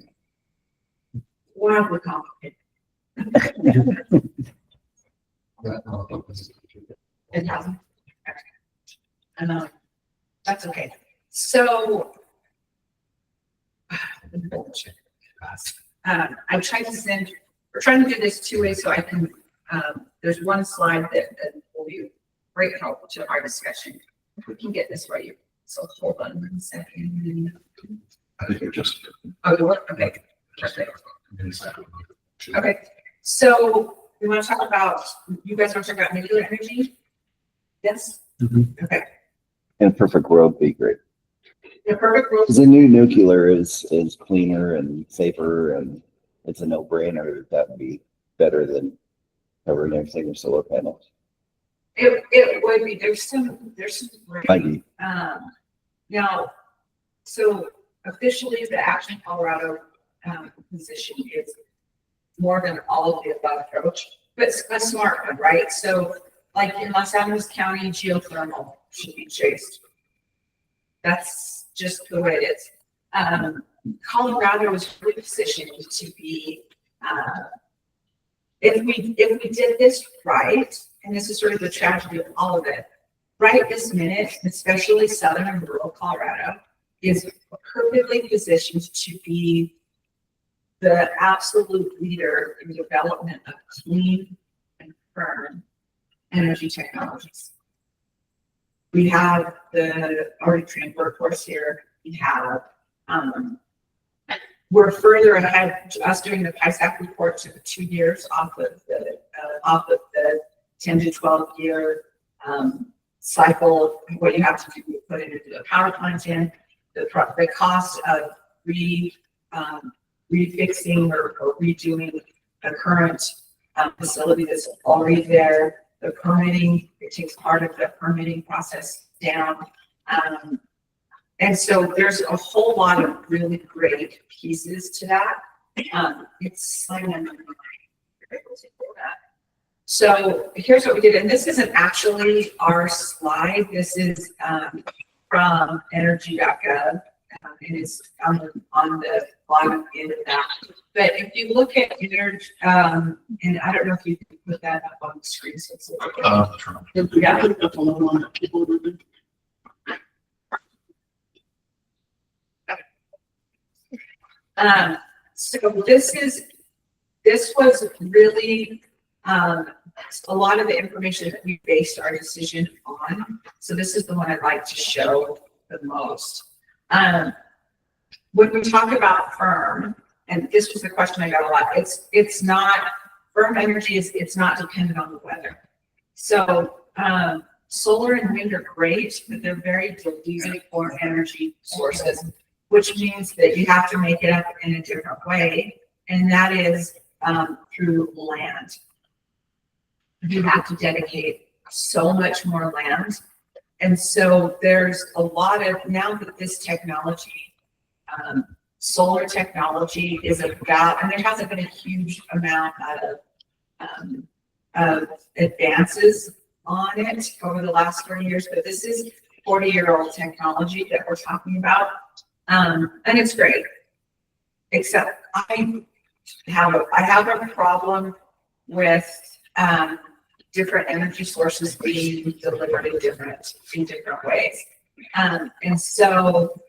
Wildly complicated. It hasn't. And that's okay. So I'm trying to send, we're trying to do this two ways so I can there's one slide that will be great help to our discussion. If we can get this right. So hold on 1 second. I think it just. Oh, the work, okay. Perfect. Okay, so we want to talk about, you guys want to talk about nuclear energy? Yes? Okay. And perfect world would be great. The perfect world. Because the new nuclear is cleaner and safer, and it's a no-brainer. That would be better than covering everything with solar panels. It would be, there's some Might be. now, so officially the Action Colorado position is more than all of the above approach, but it's a smart one, right? So like in Los Angeles County, geothermal should be chased. That's just the way it is. Colorado is really positioned to be, if we did this right, and this is sort of the tragedy of all of it, right this minute, especially southern and rural Colorado, is perfectly positioned to be the absolute leader in development of clean and firm energy technologies. We have the already trained workforce here. We have, we're further ahead. Us doing the PISAC report took 2 years off of the 10 to 12 year cycle. What you have to do, put it into the power plant in the cost of refixing or redoing a current facility that's already there. The permitting, it takes part of the permitting process down. And so there's a whole lot of really great pieces to that. So here's what we did, and this isn't actually our slide. This is from energy.gov, and it's on the bottom end of that. But if you look at energy, and I don't know if you can put that up on the screen. So it's yeah. That's a lot on the keyboard, I think. So this was really a lot of the information that we based our decision on. So this is the one I'd like to show the most. When we talk about firm, and this was the question I got a lot, it's not, firm energy it's not dependent on the weather. So solar and wind are great, but they're very diluted for energy sources, which means that you have to make it up in a different way, and that is through land. You have to dedicate so much more land. And so there's a lot of, now that this technology, solar technology is about, and there hasn't been a huge amount of advances on it over the last 30 years, but this is 40-year-old technology that we're talking about. And it's great, except I have a problem with different energy sources being delivered in different ways. And so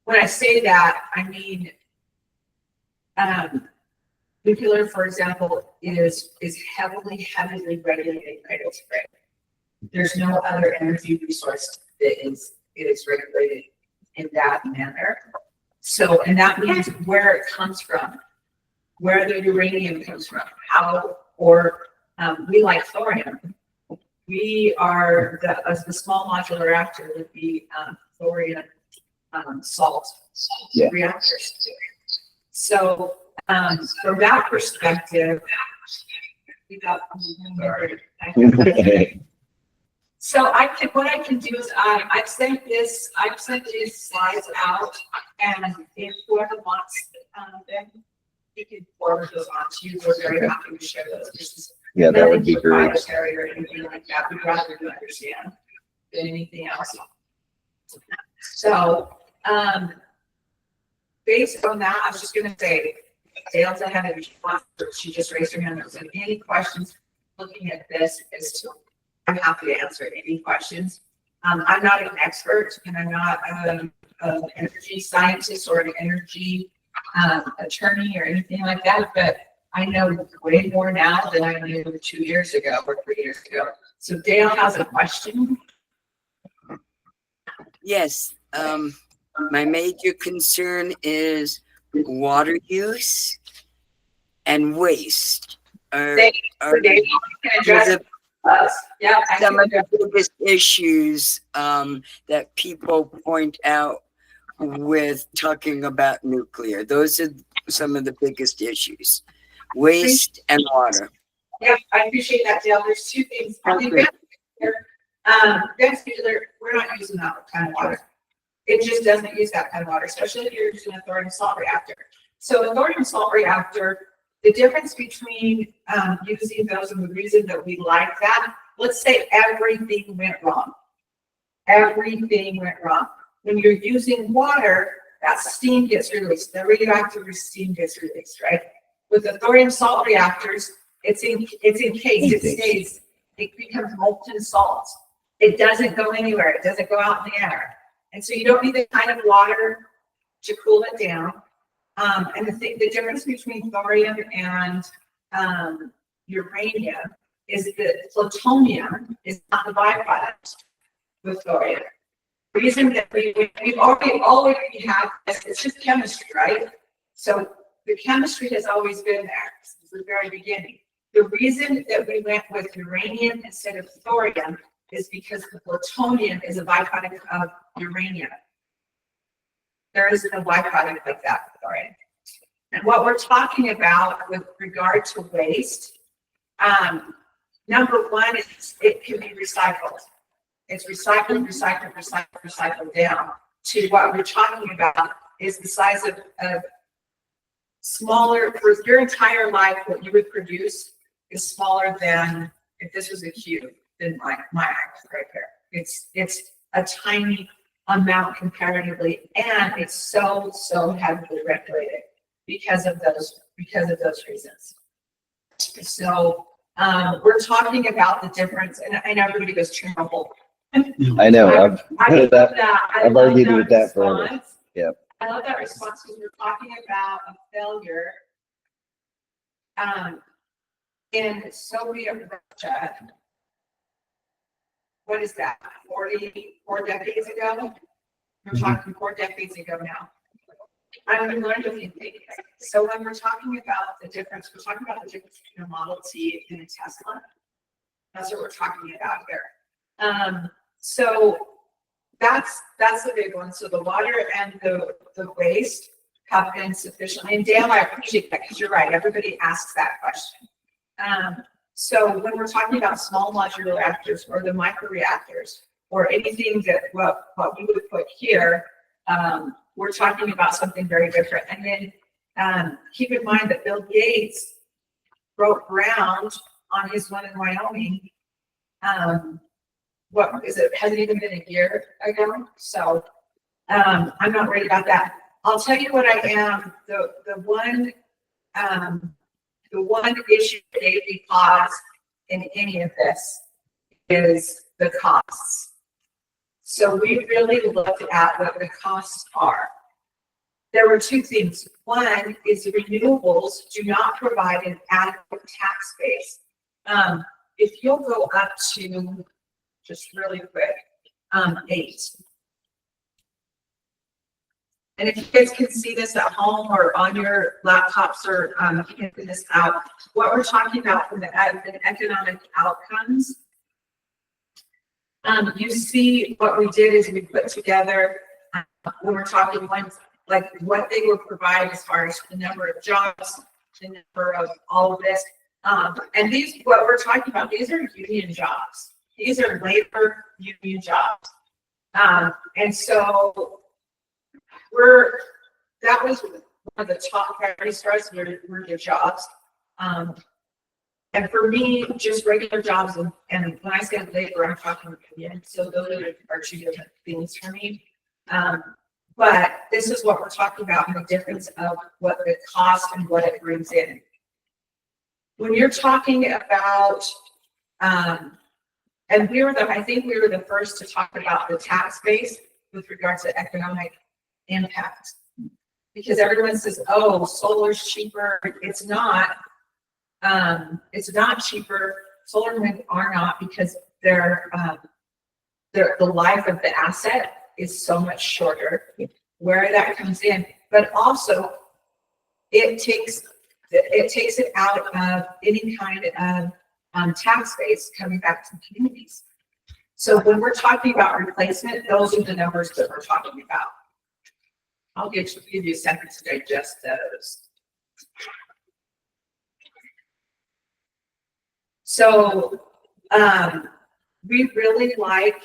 when I say that, I mean, nuclear, for example, is heavily regulated by its grid. There's no other energy resource that is regulated in that manner. So, and that means where it comes from, where the uranium comes from, how, or we like thorium. We are the small modular reactor would be thorium salt reactors. So from that perspective, so what I can do is I've sent these slides out, and if whoever wants them, you can forward those on to you. We're very happy to share those. Yeah, that would be great. Or anything like that. We'd rather you understand than anything else. So based on that, I was just going to say, Dale's ahead of me. She just raised her hand. So any questions looking at this as to, I'm happy to answer any questions. I'm not an expert, and I'm not an energy scientist or an energy attorney or anything like that, but I know way more now than I knew 2 years ago or 3 years ago. So Dale has a question. Yes, my major concern is water use and waste. Are, are Dale can address us. Yeah, I some can of the address. biggest issues that people point out with talking about nuclear. Those are some of the biggest issues, waste and water. Yeah, I appreciate that, Dale. There's two things. Okay. Vestibular, we're not using that kind of water. It just doesn't use that kind of water, especially if you're using a thorium salt reactor. So a thorium salt reactor, the difference between using those and the reason that we like that, let's say everything went wrong. Everything went wrong. When you're using water, that steam gets released. The radioactive steam gets released, right? With the thorium salt reactors, it's encased, it stays, it becomes molten salt. It doesn't go anywhere. It doesn't go out in the air. And so you don't need the kind of water to cool it down. And the difference between thorium and uranium is that plutonium is not the byproduct with thorium. The reason that we've already have, it's just chemistry, right? So the chemistry has always been there since the very beginning. The reason that we went with uranium instead of thorium is because the plutonium is a byproduct of uranium. There is no byproduct like that with thorium. And what we're talking about with regard to waste, number one is it can be recycled. It's recycled down to what we're talking about is the size of smaller, for your entire life, what you would produce is smaller than, if this was a cube, than my axe right there. It's a tiny amount comparatively, and it's so heavily regulated because of those reasons. So we're talking about the difference, and everybody goes Chernobyl. I know, I've heard that. I've argued with that forever. response. Yep. I love that response because we're talking about a failure in Soviet Russia. What is that? 44 decades ago? We're talking 4 decades ago now. And we learned a few things. So when we're talking about the difference, we're talking about the difference between a Model T and a Tesla. That's what we're talking about here. So that's the big one. So the water and the waste have been sufficient. And Dan, I appreciate that because you're right. Everybody asks that question. So when we're talking about small modular reactors or the micro reactors or anything that what we would put here, we're talking about something very different. And then keep in mind that Bill Gates broke ground on his one in Wyoming. What is it? Hasn't even been a year ago. So I'm not worried about that. I'll tell you what I am. The one issue that gave me pause in any of this is the costs. So we really looked at what the costs are. There were 2 things. One is the renewables do not provide an adequate tax base. If you'll go up to just really quick, 8. And if you guys can see this at home or on your laptops or printing this out, what we're talking about from the economic outcomes, you see what we did is we put together, when we're talking like what they would provide as far as the number of jobs, the number of all of this. And these, what we're talking about, these are union jobs. These are labor union jobs. And so that was one of the top priorities for us, were the jobs. And for me, just regular jobs, and when I say labor, I'm talking union. So those are 2 different things for me. But this is what we're talking about, and the difference of what the cost and what it brings in. When you're talking about, and I think we were the first to talk about the tax base with regards to economic impact. Because everyone says, oh, solar's cheaper. It's not. It's not cheaper. Solar and wind are not because the life of the asset is so much shorter where that comes in, but also it takes it out of any kind of tax base coming back to the communities. So when we're talking about replacement, those are the numbers that we're talking about. I'll give you a second to digest those. So we really like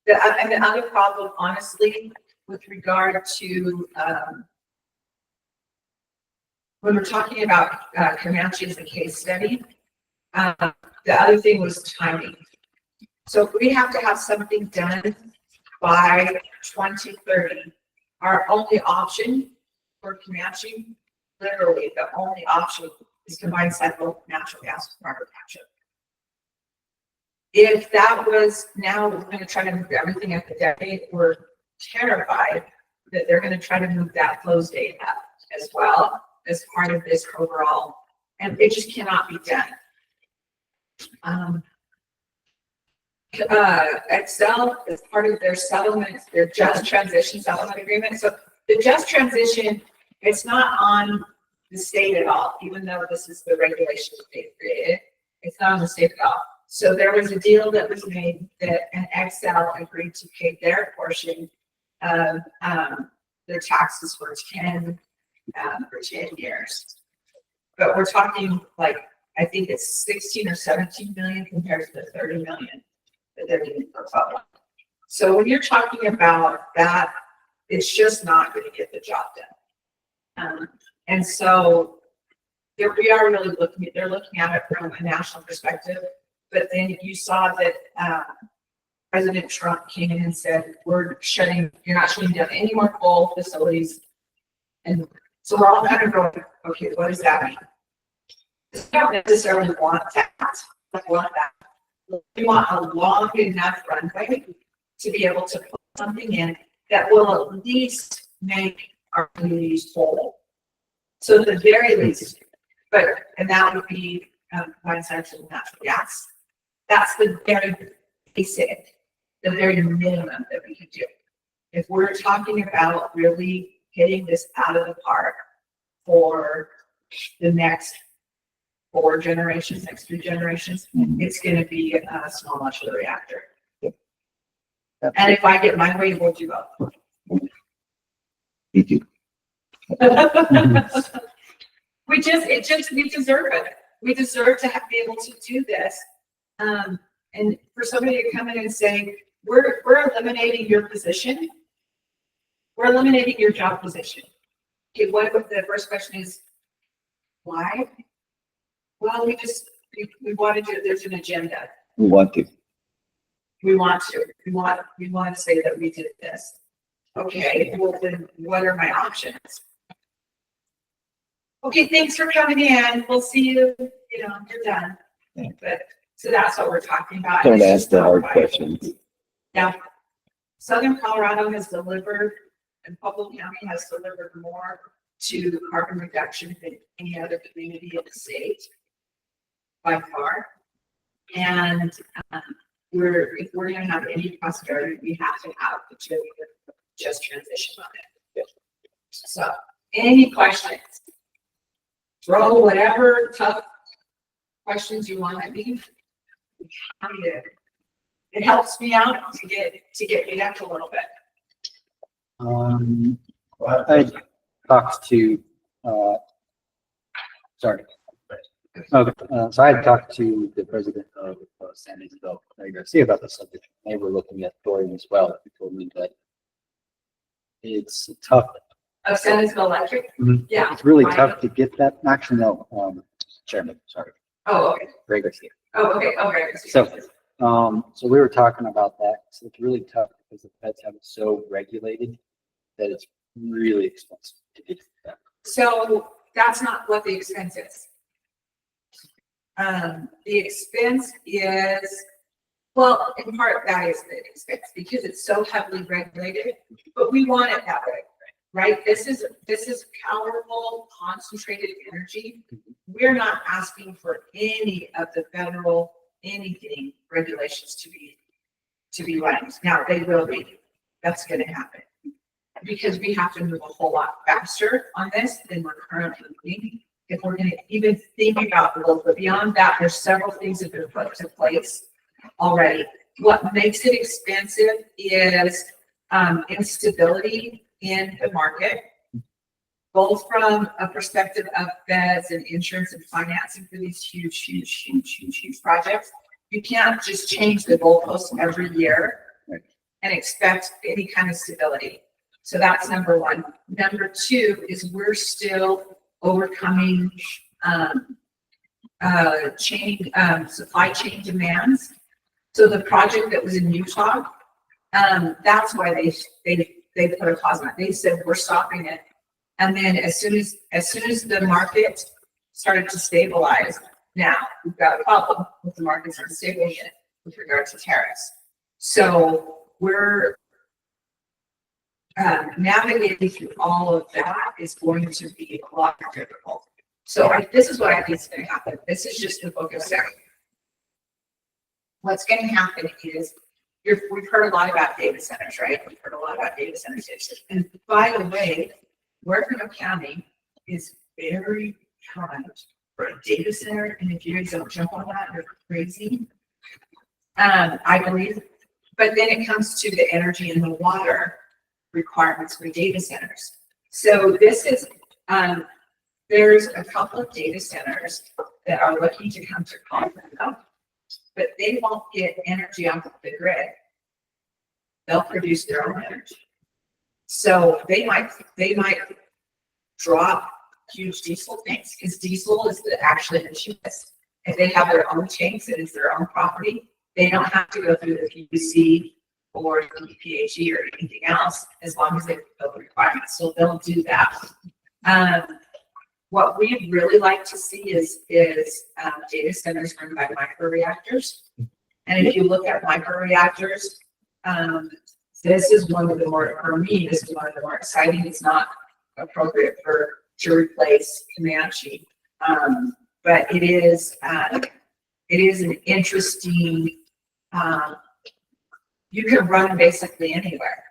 and the other problem, honestly, with regard to when we're talking about Comanche as a case study, the other thing was timing. So if we have to have something done by 2030, our only option for Comanche, literally the only option, is combined cycle natural gas carbon capture. If that was now we're going to try to move everything at the decade, we're terrified that they're going to try to move that close date up as well as part of this overall, and it just cannot be done. Excel is part of their settlement, their just transition settlement agreement. So the just transition, it's not on the state at all, even though this is the regulation that they created. It's not on the state at all. So there was a deal that was made that an Excel agreed to pay their portion of their taxes for 10 years. But we're talking like, I think it's 16 or 17 million compared to the 30 million that they're getting for public. So when you're talking about that, it's just not going to get the job done. And so we are really they're looking at it from a national perspective. But then you saw that President Trump came in and said, you're not shutting down any more coal facilities. And so we're all kind of going, okay, what does that mean? We don't necessarily want that. We want a long enough runway to be able to put something in that will at least make our communities whole. So at the very least, and that would be combined cycle natural gas. That's the very basic, the very minimum that we could do. If we're talking about really hitting this out of the park for the next 4 generations, next 3 generations, it's going to be a small modular reactor. And if I get my way, we'll do both. Me too. We deserve it. We deserve to be able to do this. And for somebody to come in and say, we're eliminating your position. We're eliminating your job position. Okay, what if the first question is, why? Well, we want to do, there's an agenda. We want to. We want to say that we did this. Okay, well then what are my options? Okay, thanks for coming in. We'll see you, you're done. Yeah. But so that's what we're talking about. Don't It's ask just the not hard right. questions. Yeah. Southern Colorado has delivered, and Pueblo County has delivered more to carbon reduction than any other community in the state by far. And if we're going to have any prosperity, we have to have the just transition on it. So, any questions? Throw whatever tough questions you want at me. It helps me out to get me up a little bit. I talked to, sorry. Okay, so I had talked to the president of San Isabel Garcia about the subject. They were looking at thorium as well. He told me that it's tough. Of San Isabel Electric? Mhm. Yeah. It's really tough to get that. Actually, no, Chairman, sorry. Oh, okay. Ray Garcia. Oh, okay. Okay. So we were talking about that. So it's really tough because the feds have it so regulated that it's really expensive to get that. So that's not what the expense is. The expense is, well, in part that is the expense because it's so heavily regulated, but we want it that way, right? This is powerful, concentrated energy. we're not asking for any of the federal, anything, regulations to be lightened. Now, they will be. That's gonna happen. Because we have to move a whole lot faster on this than we're currently moving. If we're gonna even think about the local, but beyond that, there's several things that have been put into place already. What makes it expensive is instability in the market, both from a perspective of beds and insurance and financing for these huge projects. You can't just change the goalposts every year and expect any kind of stability. So that's number one. Number two is we're still overcoming supply chain demands. So the project that was in Utah, that's why they put a pause on it. They said we're stopping it. And then as soon as the market started to stabilize, now we've got a problem with the markets unstable yet with regard to tariffs. So we're navigating through all of that is going to be a lot more difficult. So this is what I think is going to happen. This is just the focus area. What's going to happen is we've heard a lot about data centers, right? We've heard a lot about data centers. And by the way, Huerfano County is very primed for a data center. And if you guys don't jump on that, you're crazy. I believe. But then it comes to the energy and the water requirements for data centers. So this is, there's a couple of data centers that are looking to come to Colorado, but they won't get energy off of the grid. They'll produce their own energy. So they might drop huge diesel tanks because diesel is actually the cheapest. If they have their own tanks and it's their own property, they don't have to go through the PUC or the PHE or anything else, as long as they fulfill the requirements. So they'll do that. What we'd really like to see is data centers run by microreactors. And if you look at microreactors, this is one of the more, for me, this is one of the more exciting. It's not appropriate to replace Comanche, but it is an interesting. You can run basically anywhere.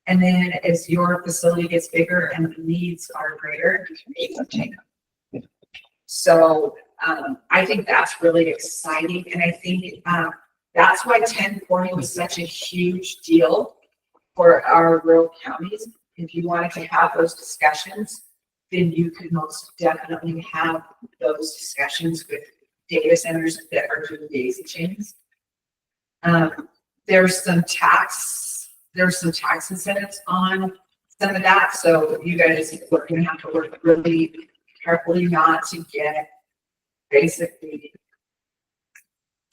And then as your facility gets bigger and the needs are greater, you can change them. So I think that's really exciting. And I think that's why 1040 was such a huge deal for our rural counties. If you wanted to have those discussions, then you could most definitely have those discussions with data centers that are doing daisy chains. There's some tax incentives on some of that. So you guys are going to have to work really carefully not to get basically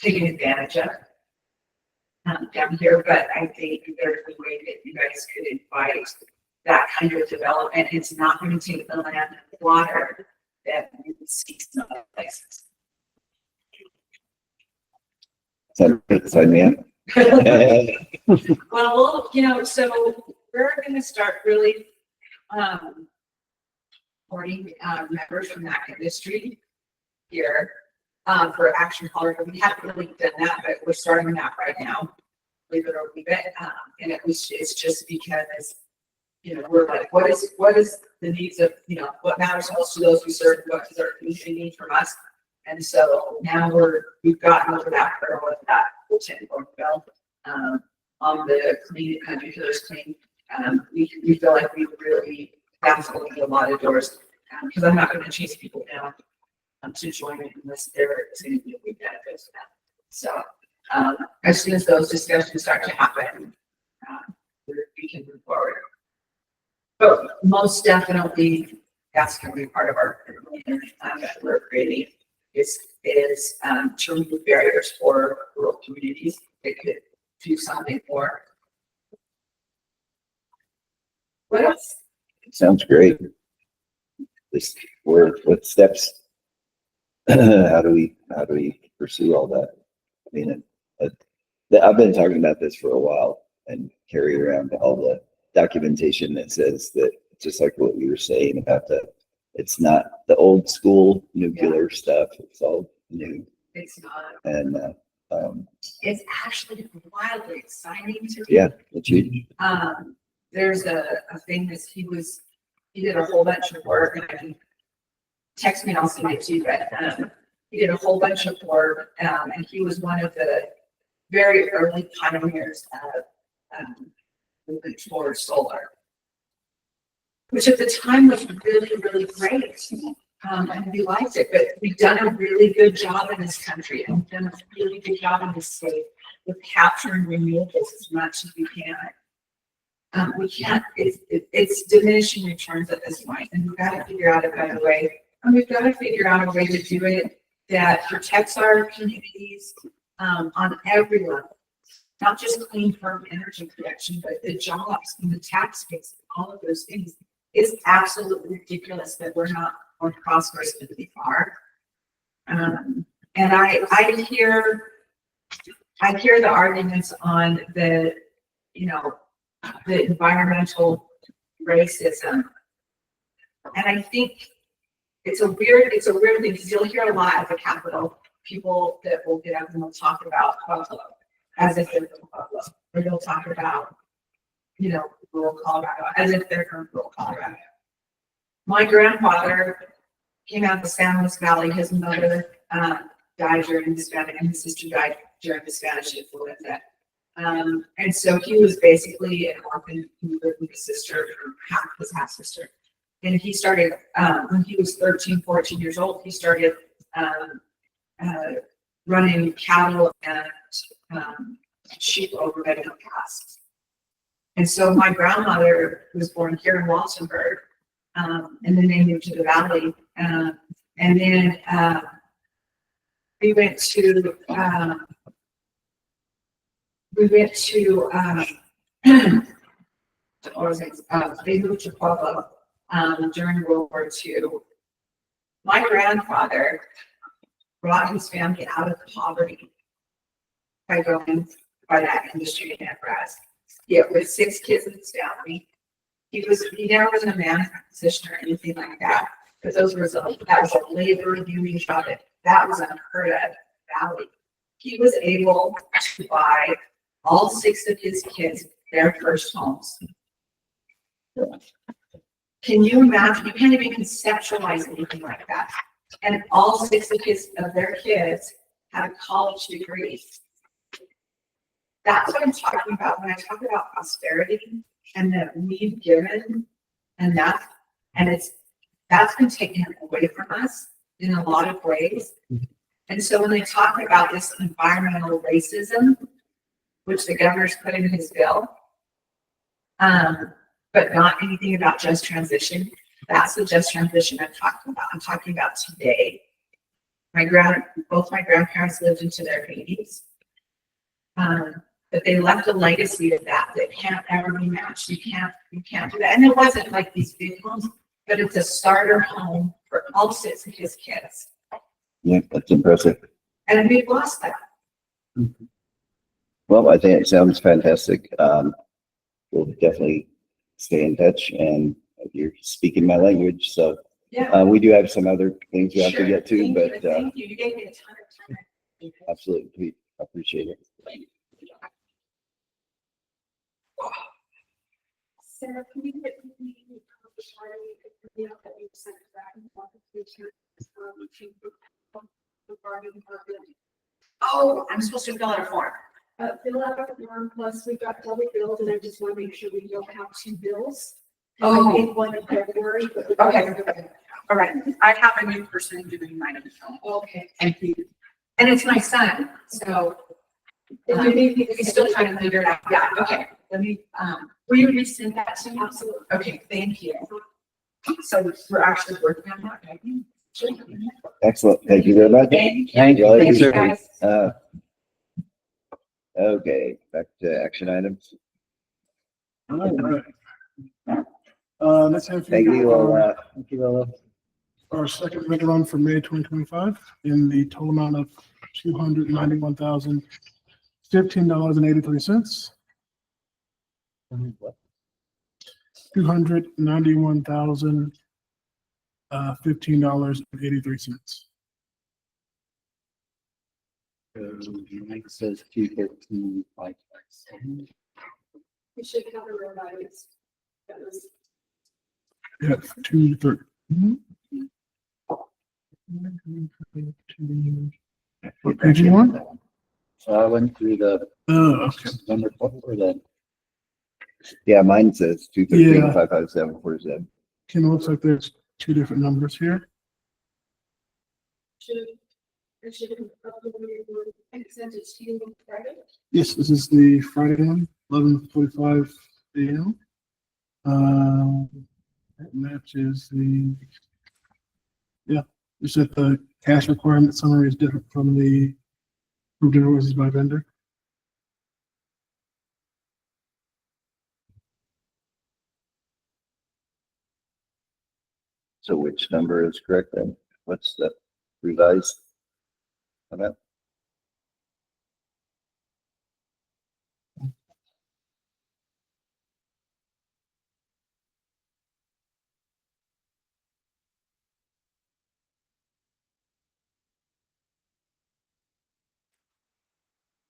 taken advantage of down here. But I think there's a way that you guys could invite that kind of development. It's not going to take the land and water that you would see some other places. Sign me up. Well, so we're going to start really supporting members from that industry here for Action Colorado. We haven't really done that, but we're starting that right now. Leave it or leave it. And it's just because, we're like, what is the needs of, what matters most to those we serve, what does our community need from us? And so now we've gotten over that hurdle with that 10-4 bill on the clean nuclear clean. We feel like we really that's opened a lot of doors because I'm not going to chase people down to join it unless they're going to be a benefit to them. So as soon as those discussions start to happen, we can move forward. But most definitely, that's going to be part of our that we're creating. Is to remove barriers for rural communities that could do something more. What else? Sounds great. What steps? How do we pursue all that? I mean, I've been talking about this for a while and carry around all the documentation that says that, just like what you were saying about the it's not the old school nuclear stuff. It's all new. It's not, And, it's actually wildly exciting to me. yeah, it's huge. There's a thing that he did a whole bunch of work, and I can text me and I'll send it to you, but, he did a whole bunch of work, and he was one of the very early pioneers of, movement towards solar, which at the time was really, really great. And we liked it, but we've done a really good job in this country, and we've done a really good job in this state with capturing renewables as much as we can. We can't, it's diminishing returns at this point, and we've got to figure out a better way. And we've got to figure out a way to do it that protects our communities on every level, not just clean, firm energy production, but the jobs and the tax base, all of those things. It's absolutely ridiculous that we're not more prosperous than we are. And I hear the arguments on the environmental racism. And I think it's a weird thing, because you'll hear a lot at the Capitol, people that will get up and they'll talk about Buffalo as if they're from Buffalo, or they'll talk about, rural Colorado as if they're from rural Colorado. My grandfather came out of the San Luis Valley. His mother died during the Spanish, and his sister died during the Spanish influenza. And so he was basically an orphan who lived with his sister, his half sister. And he started, when he was 13, 14 years old, he started running cattle and sheep over Medina Pass. And so my grandmother was born here in Walsenburg, and then they moved to the valley. And then we went to they moved to Pueblo during World War II. My grandfather brought his family out of poverty by going by that industry in Nebraska. Yeah, with 6 kids in his family. He never was in a management position or anything like that. But that was a labor union job. That was unheard of in the valley. He was able to buy all 6 of his kids their first homes. Can you imagine? You can't even conceptualize anything like that. And all 6 of their kids had a college degree. That's what I'm talking about when I talk about prosperity, and that we've given, and that's been taken away from us in a lot of ways. And so when they talk about this environmental racism, which the governor's put in his bill, but not anything about just transition, that's the just transition I'm talking about. I'm talking about today. Both my grandparents lived into their 80s. But they left a legacy of that can't ever be matched. You can't do that. And it wasn't like these big homes, but it's a starter home for all 6 of his kids. Yeah, that's impressive. And we've lost that. Well, I think it sounds fantastic. We'll definitely stay in touch, and you're speaking my language, so Yeah. we do have some other things we have to get to, Thank but you. Thank you. You gave me a ton of time. absolutely, I appreciate it. Sarah, can you get me that you sent back regarding Oh, I'm supposed to fill out a form. fill out a form, plus we got double billed, and I just want to make sure we don't have 2 bills. Oh. I paid one in February, but. Okay. All right. I have a new person doing mine. Okay. And it's my son, so If you need me to he's still trying to figure it out. Yeah, okay. Let me, will you resend that to me? Absolutely. Okay, thank you. So we're actually working on that, right? Sure. Excellent. Thank you very much. Thank Thank you. Thank you, sir. guys. Okay, back to action items. All right. Let's have Thank you, Lola. Thank you, Lola. our second rate run for May 2025 in the total amount of $291,015.83. $291,000 $15.83. Mine says 213,557. We should cover road items. That was Yeah, 230. What page you on? So I went through the Oh, okay. number for the Yeah, mine says 213, Yeah. 557, 47. Kim, it looks like there's two different numbers here. should, I should have sent it to you on Friday. Yes, this is the Friday one, 11:45 a.m. That matches the, yeah, you said the cash requirement summary is different from the approved invoices by vendor. So which number is correct then? What's the revised? On that?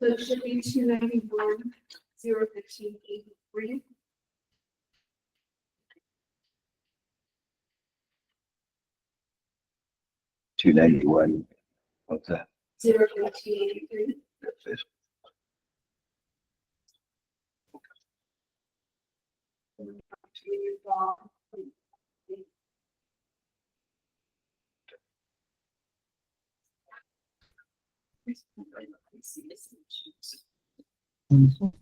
So it should be 291,015,83. 291. What's that? 015,83. I'll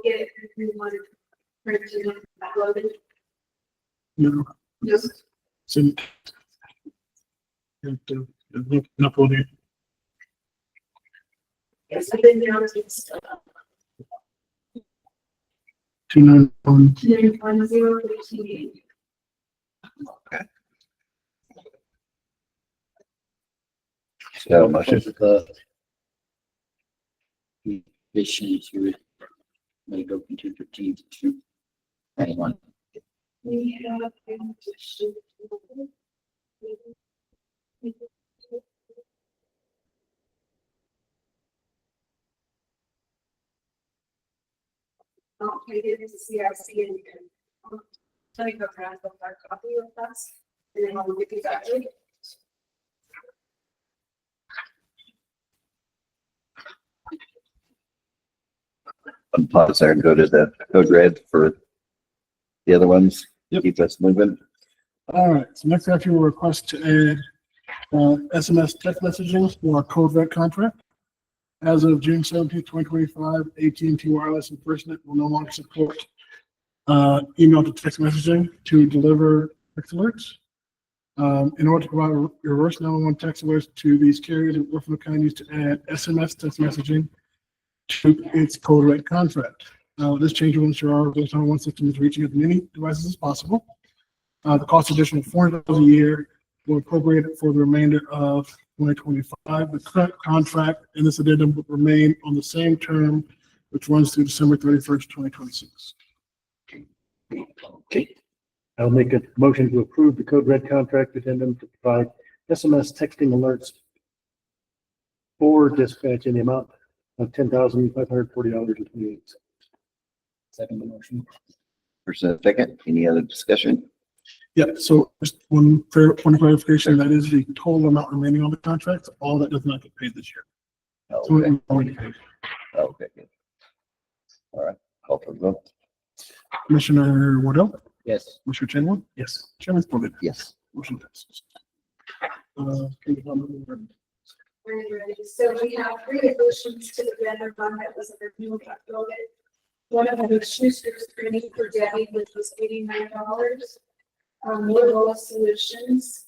get it if you want to print it and upload it. No, Yes. so. Upload it. Yes, I've been down to stuff. 291. 291,015,83. So motion. the issues you would make go from 213 to 291. We have. I'll take it into CIC and let me go grab the hard copy with us and then I'll get these out. Pause there and go to the code red for the other ones. Yep. Keep us moving. All right, so next after we'll request to add SMS text messaging for our code red contract. As of June 17th, 2025, AT&T Wireless and FirstNet will no longer support email to text messaging to deliver text alerts. In order to provide reverse 911 text alerts to these carriers, Huerfano County needs to add SMS text messaging to its code red contract. This change will ensure our reverse 911 system is reaching as many devices as possible. The cost additional $400 a year will appropriate it for the remainder of 2025. The current contract and this addendum will remain on the same term, which runs through December 31st, 2026. Okay. I'll make a motion to approve the code red contract addendum to provide SMS texting alerts for dispatch in the amount of $10,540.28. Second motion. First and a second. Any other discussion? Yeah, so just one point of clarification, that is the total amount remaining on the contract. All that does not get paid this year. So Okay. we already paid. Okay. Good. All right. Call for the vote. Commissioner Wardell, Yes. Commissioner Chenwood, Yes. Chairman Spillier. Yes. Motion passes. Can you come over? So we have three additions to the vendor fund that was originally uploaded. One of them was Schuster's training for Debbie, which was $89. Mobile Solutions,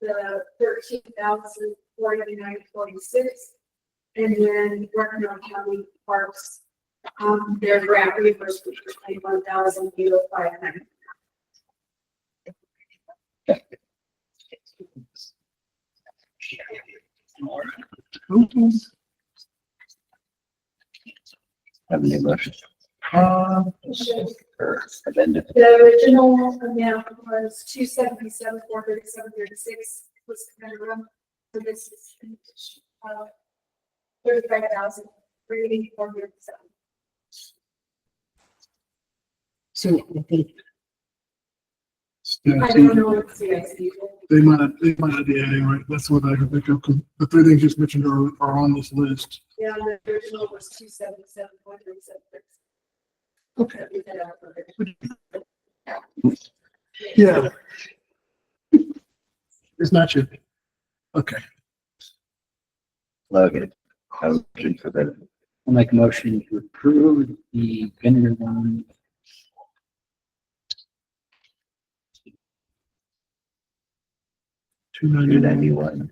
the 13,499.46, and then Huerfano County Parks, their grant reimbursement for 21,059. Have any motion? Or amended. The original amount was 277, 437, 36 was kind of room. So this is, 35,000, 437. So I think. Yeah, I so don't know what CIC. they might have, yeah, anyway, that's what I can think of. 'Cause the three things you just mentioned are on this list. Yeah, the original was 277, 437. Okay. Yeah. It's not you. Okay. Okay. I'm looking for that. I'll make a motion to approve the vendor one. 291.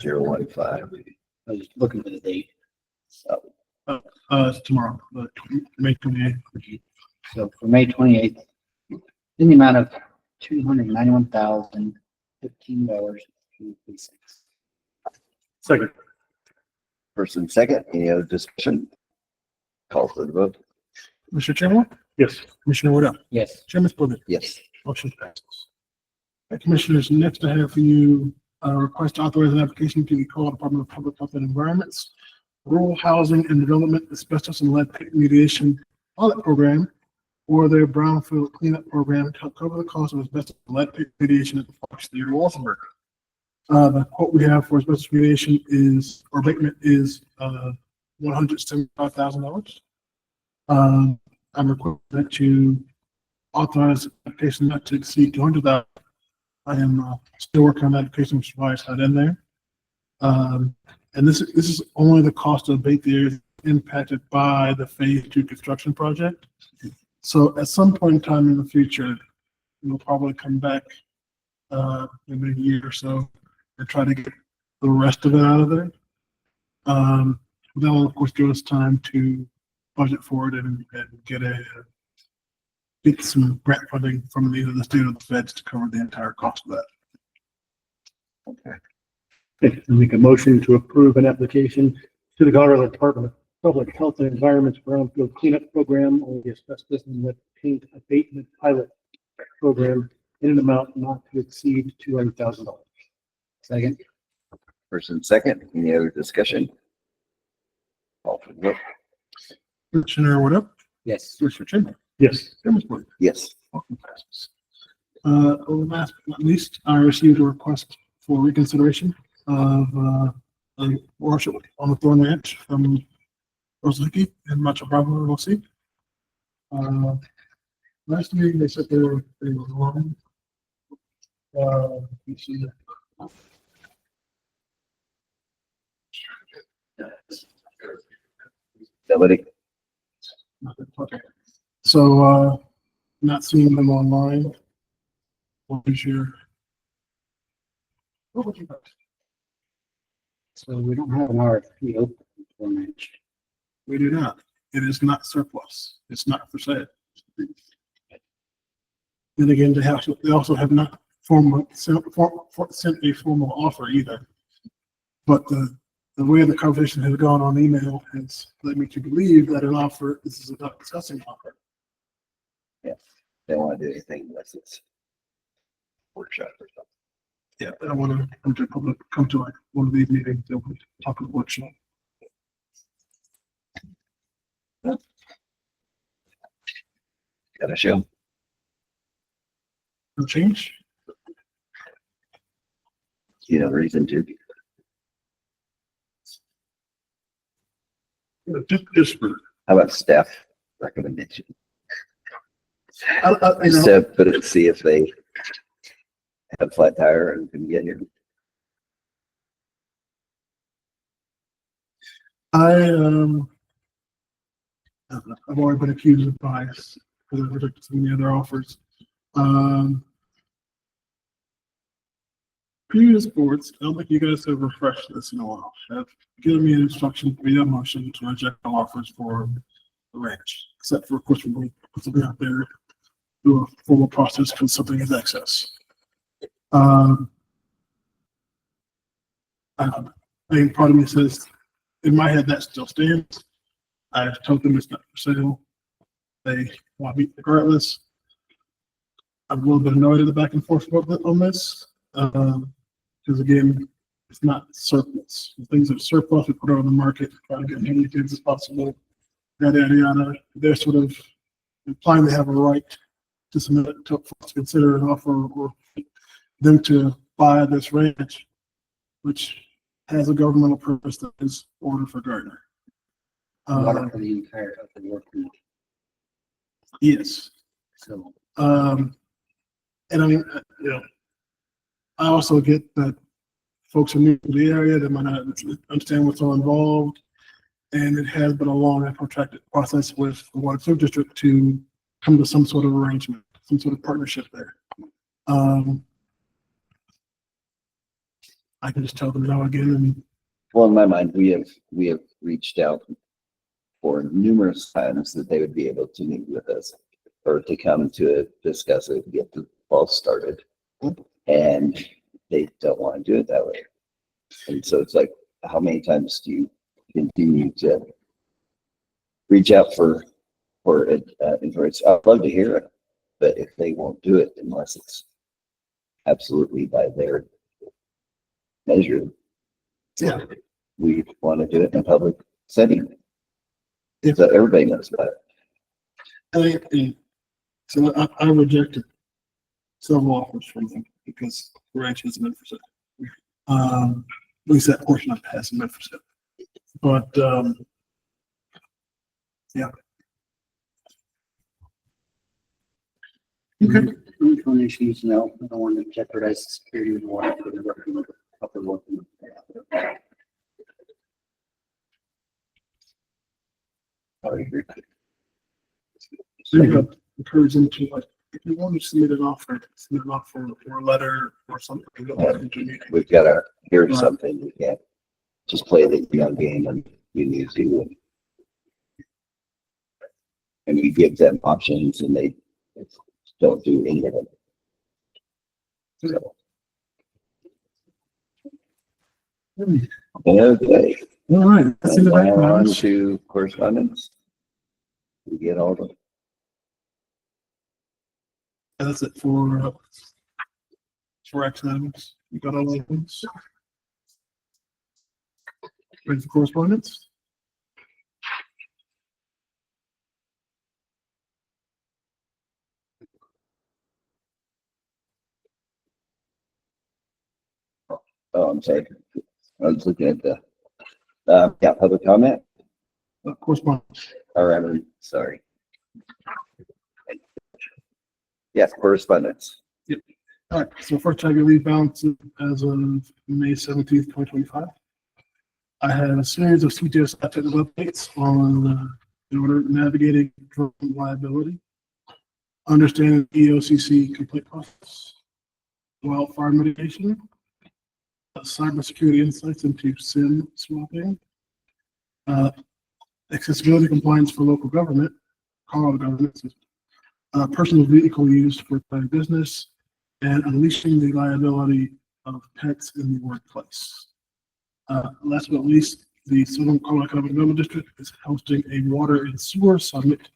291,015. I was looking for the date. So It's tomorrow, but May 28th. So for May 28th, in the amount of $291,015. Second. first and second, any other discussion? Call for the vote. Mr. Chairman, Yes. Commissioner Wood, Yes. Chairman Spillier, Yes. motion passes. All right, Commissioners, next I have for you a request to authorize an application to the Colorado Department of Public Health and Environment's Rural Housing and Development Asbestos and Lead Paint Remediation Audit Program or their brownfield cleanup program to cover the cost of asbestos and lead paint remediation at the Fox Theater, Walsenburg. The quote we have for asbestos remediation is, or abatement is, $175,000. I'm requesting to authorize application not to exceed 200,000. I am still working on that application, which is why it's not in there. And this is only the cost to abate the areas impacted by the phase 2 construction project. So at some point in time in the future, we'll probably come back in a year or so and try to get the rest of it out of there. That will of course give us time to budget for it and get some grant funding from either the state or the feds to cover the entire cost of that. Okay. Okay, I'll make a motion to approve an application to the Colorado Department of Public Health and Environment's brownfield cleanup program or the asbestos and lead paint abatement pilot program in an amount not to exceed $200,000. Second. First and second, any other discussion? Call for the vote. Commissioner Wood, Yes. Commissioner Chin, Yes. Chairman Spillier. Yes. Motion passes. Last but not least, I received a request for reconsideration of a worship on the Thorn Ranch from Rosicki and Macho Bravo LLC. Last meeting, they said they were wrong. Let's see. Nobody. Okay. So, not seeing them online. What is your? What would you vote? So we don't have an RFP open for Ranch. We do not. It is not surplus. It's not for sale. Then again, they also have not sent a formal offer either. But the way the conversation has gone on email has led me to believe that an offer, this is about discussing an offer. Yes. They don't want to do anything unless it's workshop or something. Yeah, I don't want to come to like one of these meetings, they'll talk about workshop. Got a show. No change? You know, reason to. Just for, How about staff recommendation? you know, Instead, put it, see if they have a flat tire and can get here. I've already been accused of bias because I've rejected so many other offers. Previous boards, I don't think you guys have refreshed this in a while, have given me an instruction via motion to reject all offers for the ranch, except for, of course, when we put something out there, do a formal process because something is excess. I think part of me says, in my head, that still stands. I've told them it's not for sale. they want to meet regardless. I'm a little bit annoyed at the back and forth on this, because again, it's not surplus. The things that are surplus, we put it on the market, try to get as many bids as possible, yada, yada, yada. They're sort of implying they have a right to submit it to consider an offer or them to buy this ranch, which has a governmental purpose that is order for Gardner. Water for the entire of the work. Yes. So And I mean, I also get that folks are new to the area, they might not understand what's all involved. And it has been a long and protracted process with the Water Sewer District to come to some sort of arrangement, some sort of partnership there. I can just tell them no again. And Well, in my mind, we have reached out for numerous times that they would be able to meet with us or to come to discuss it, get the ball started. And they don't want to do it that way. And so it's like, how many times do you continue to reach out for information? I'd love to hear it, but if they won't do it unless it's absolutely by their measure, yeah, we want to do it in a public setting. If- So everybody knows about it. so I rejected several offers from them because the ranch isn't meant for sale. At least that portion of it hasn't been for sale. But, yeah. Okay. Donations, no, I don't want to jeopardize the security of the water for the work. So you encourage them to, like, if you want to submit an offer or a letter or something. Go ahead and do it. We've got to hear something. We can't just play the young game and we need to. And we give them options and they don't do any of it. So. Okay. All right. That's And the now on background. to correspondence. We get all the, That's it for action items. You got all the things. Ready for correspondence? oh, I'm sorry. I was looking at the, yeah, public comment. Correspondence. Or I'm sorry. Yes, correspondence. All right, so first I have your leave balance as of May 17th, 2025. I have a series of CJS technical updates on in order navigating drone liability, understanding EOCC complaint process, wildfire mitigation, cybersecurity insights into SIM swapping, accessibility compliance for local government, Colorado government, personal vehicle used for private business, and unleashing the liability of pets in the workplace. Last but not least, the Southern Colorado Government District is hosting a water and sewer summit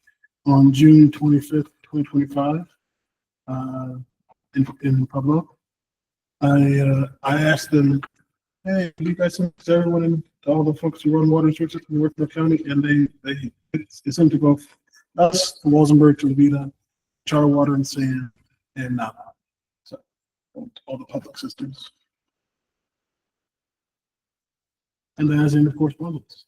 on June 25th, 2025, in Pueblo. I asked them, hey, you guys send to everyone and to all the folks who run water and sewer systems in Huerfano County, and they seem to go us, to Walsenburg, to Levita, Char Water and Sand, and Napa. So all the public systems. And then as in the correspondence.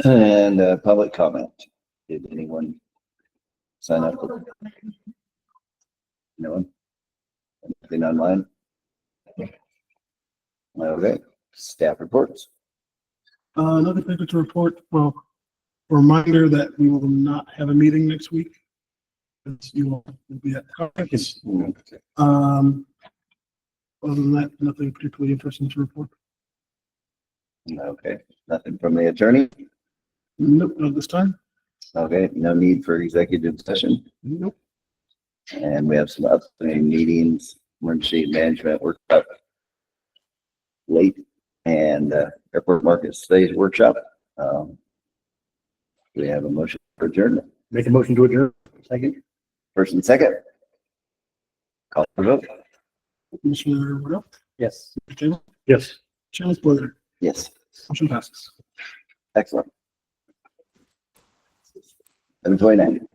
And public comment. Did anyone sign up? No one? Anything online? Okay, staff reports. Another thing to report, well, a reminder that we will not have a meeting next week. You all will be at the conference. Other than that, nothing particularly interesting to report. Okay, nothing from the attorney. Nope, not this time. Okay, no need for executive session. Nope. And we have some upcoming meetings, emergency management workshop late and airport market studies workshop. We have a motion for adjournment. Make a motion to adjourn. Second. First and second. Call for vote. Commissioner Royal, Yes. Mr. Taylor, Yes. Chairman Spiller, Yes, motion passes. excellent. 7:29.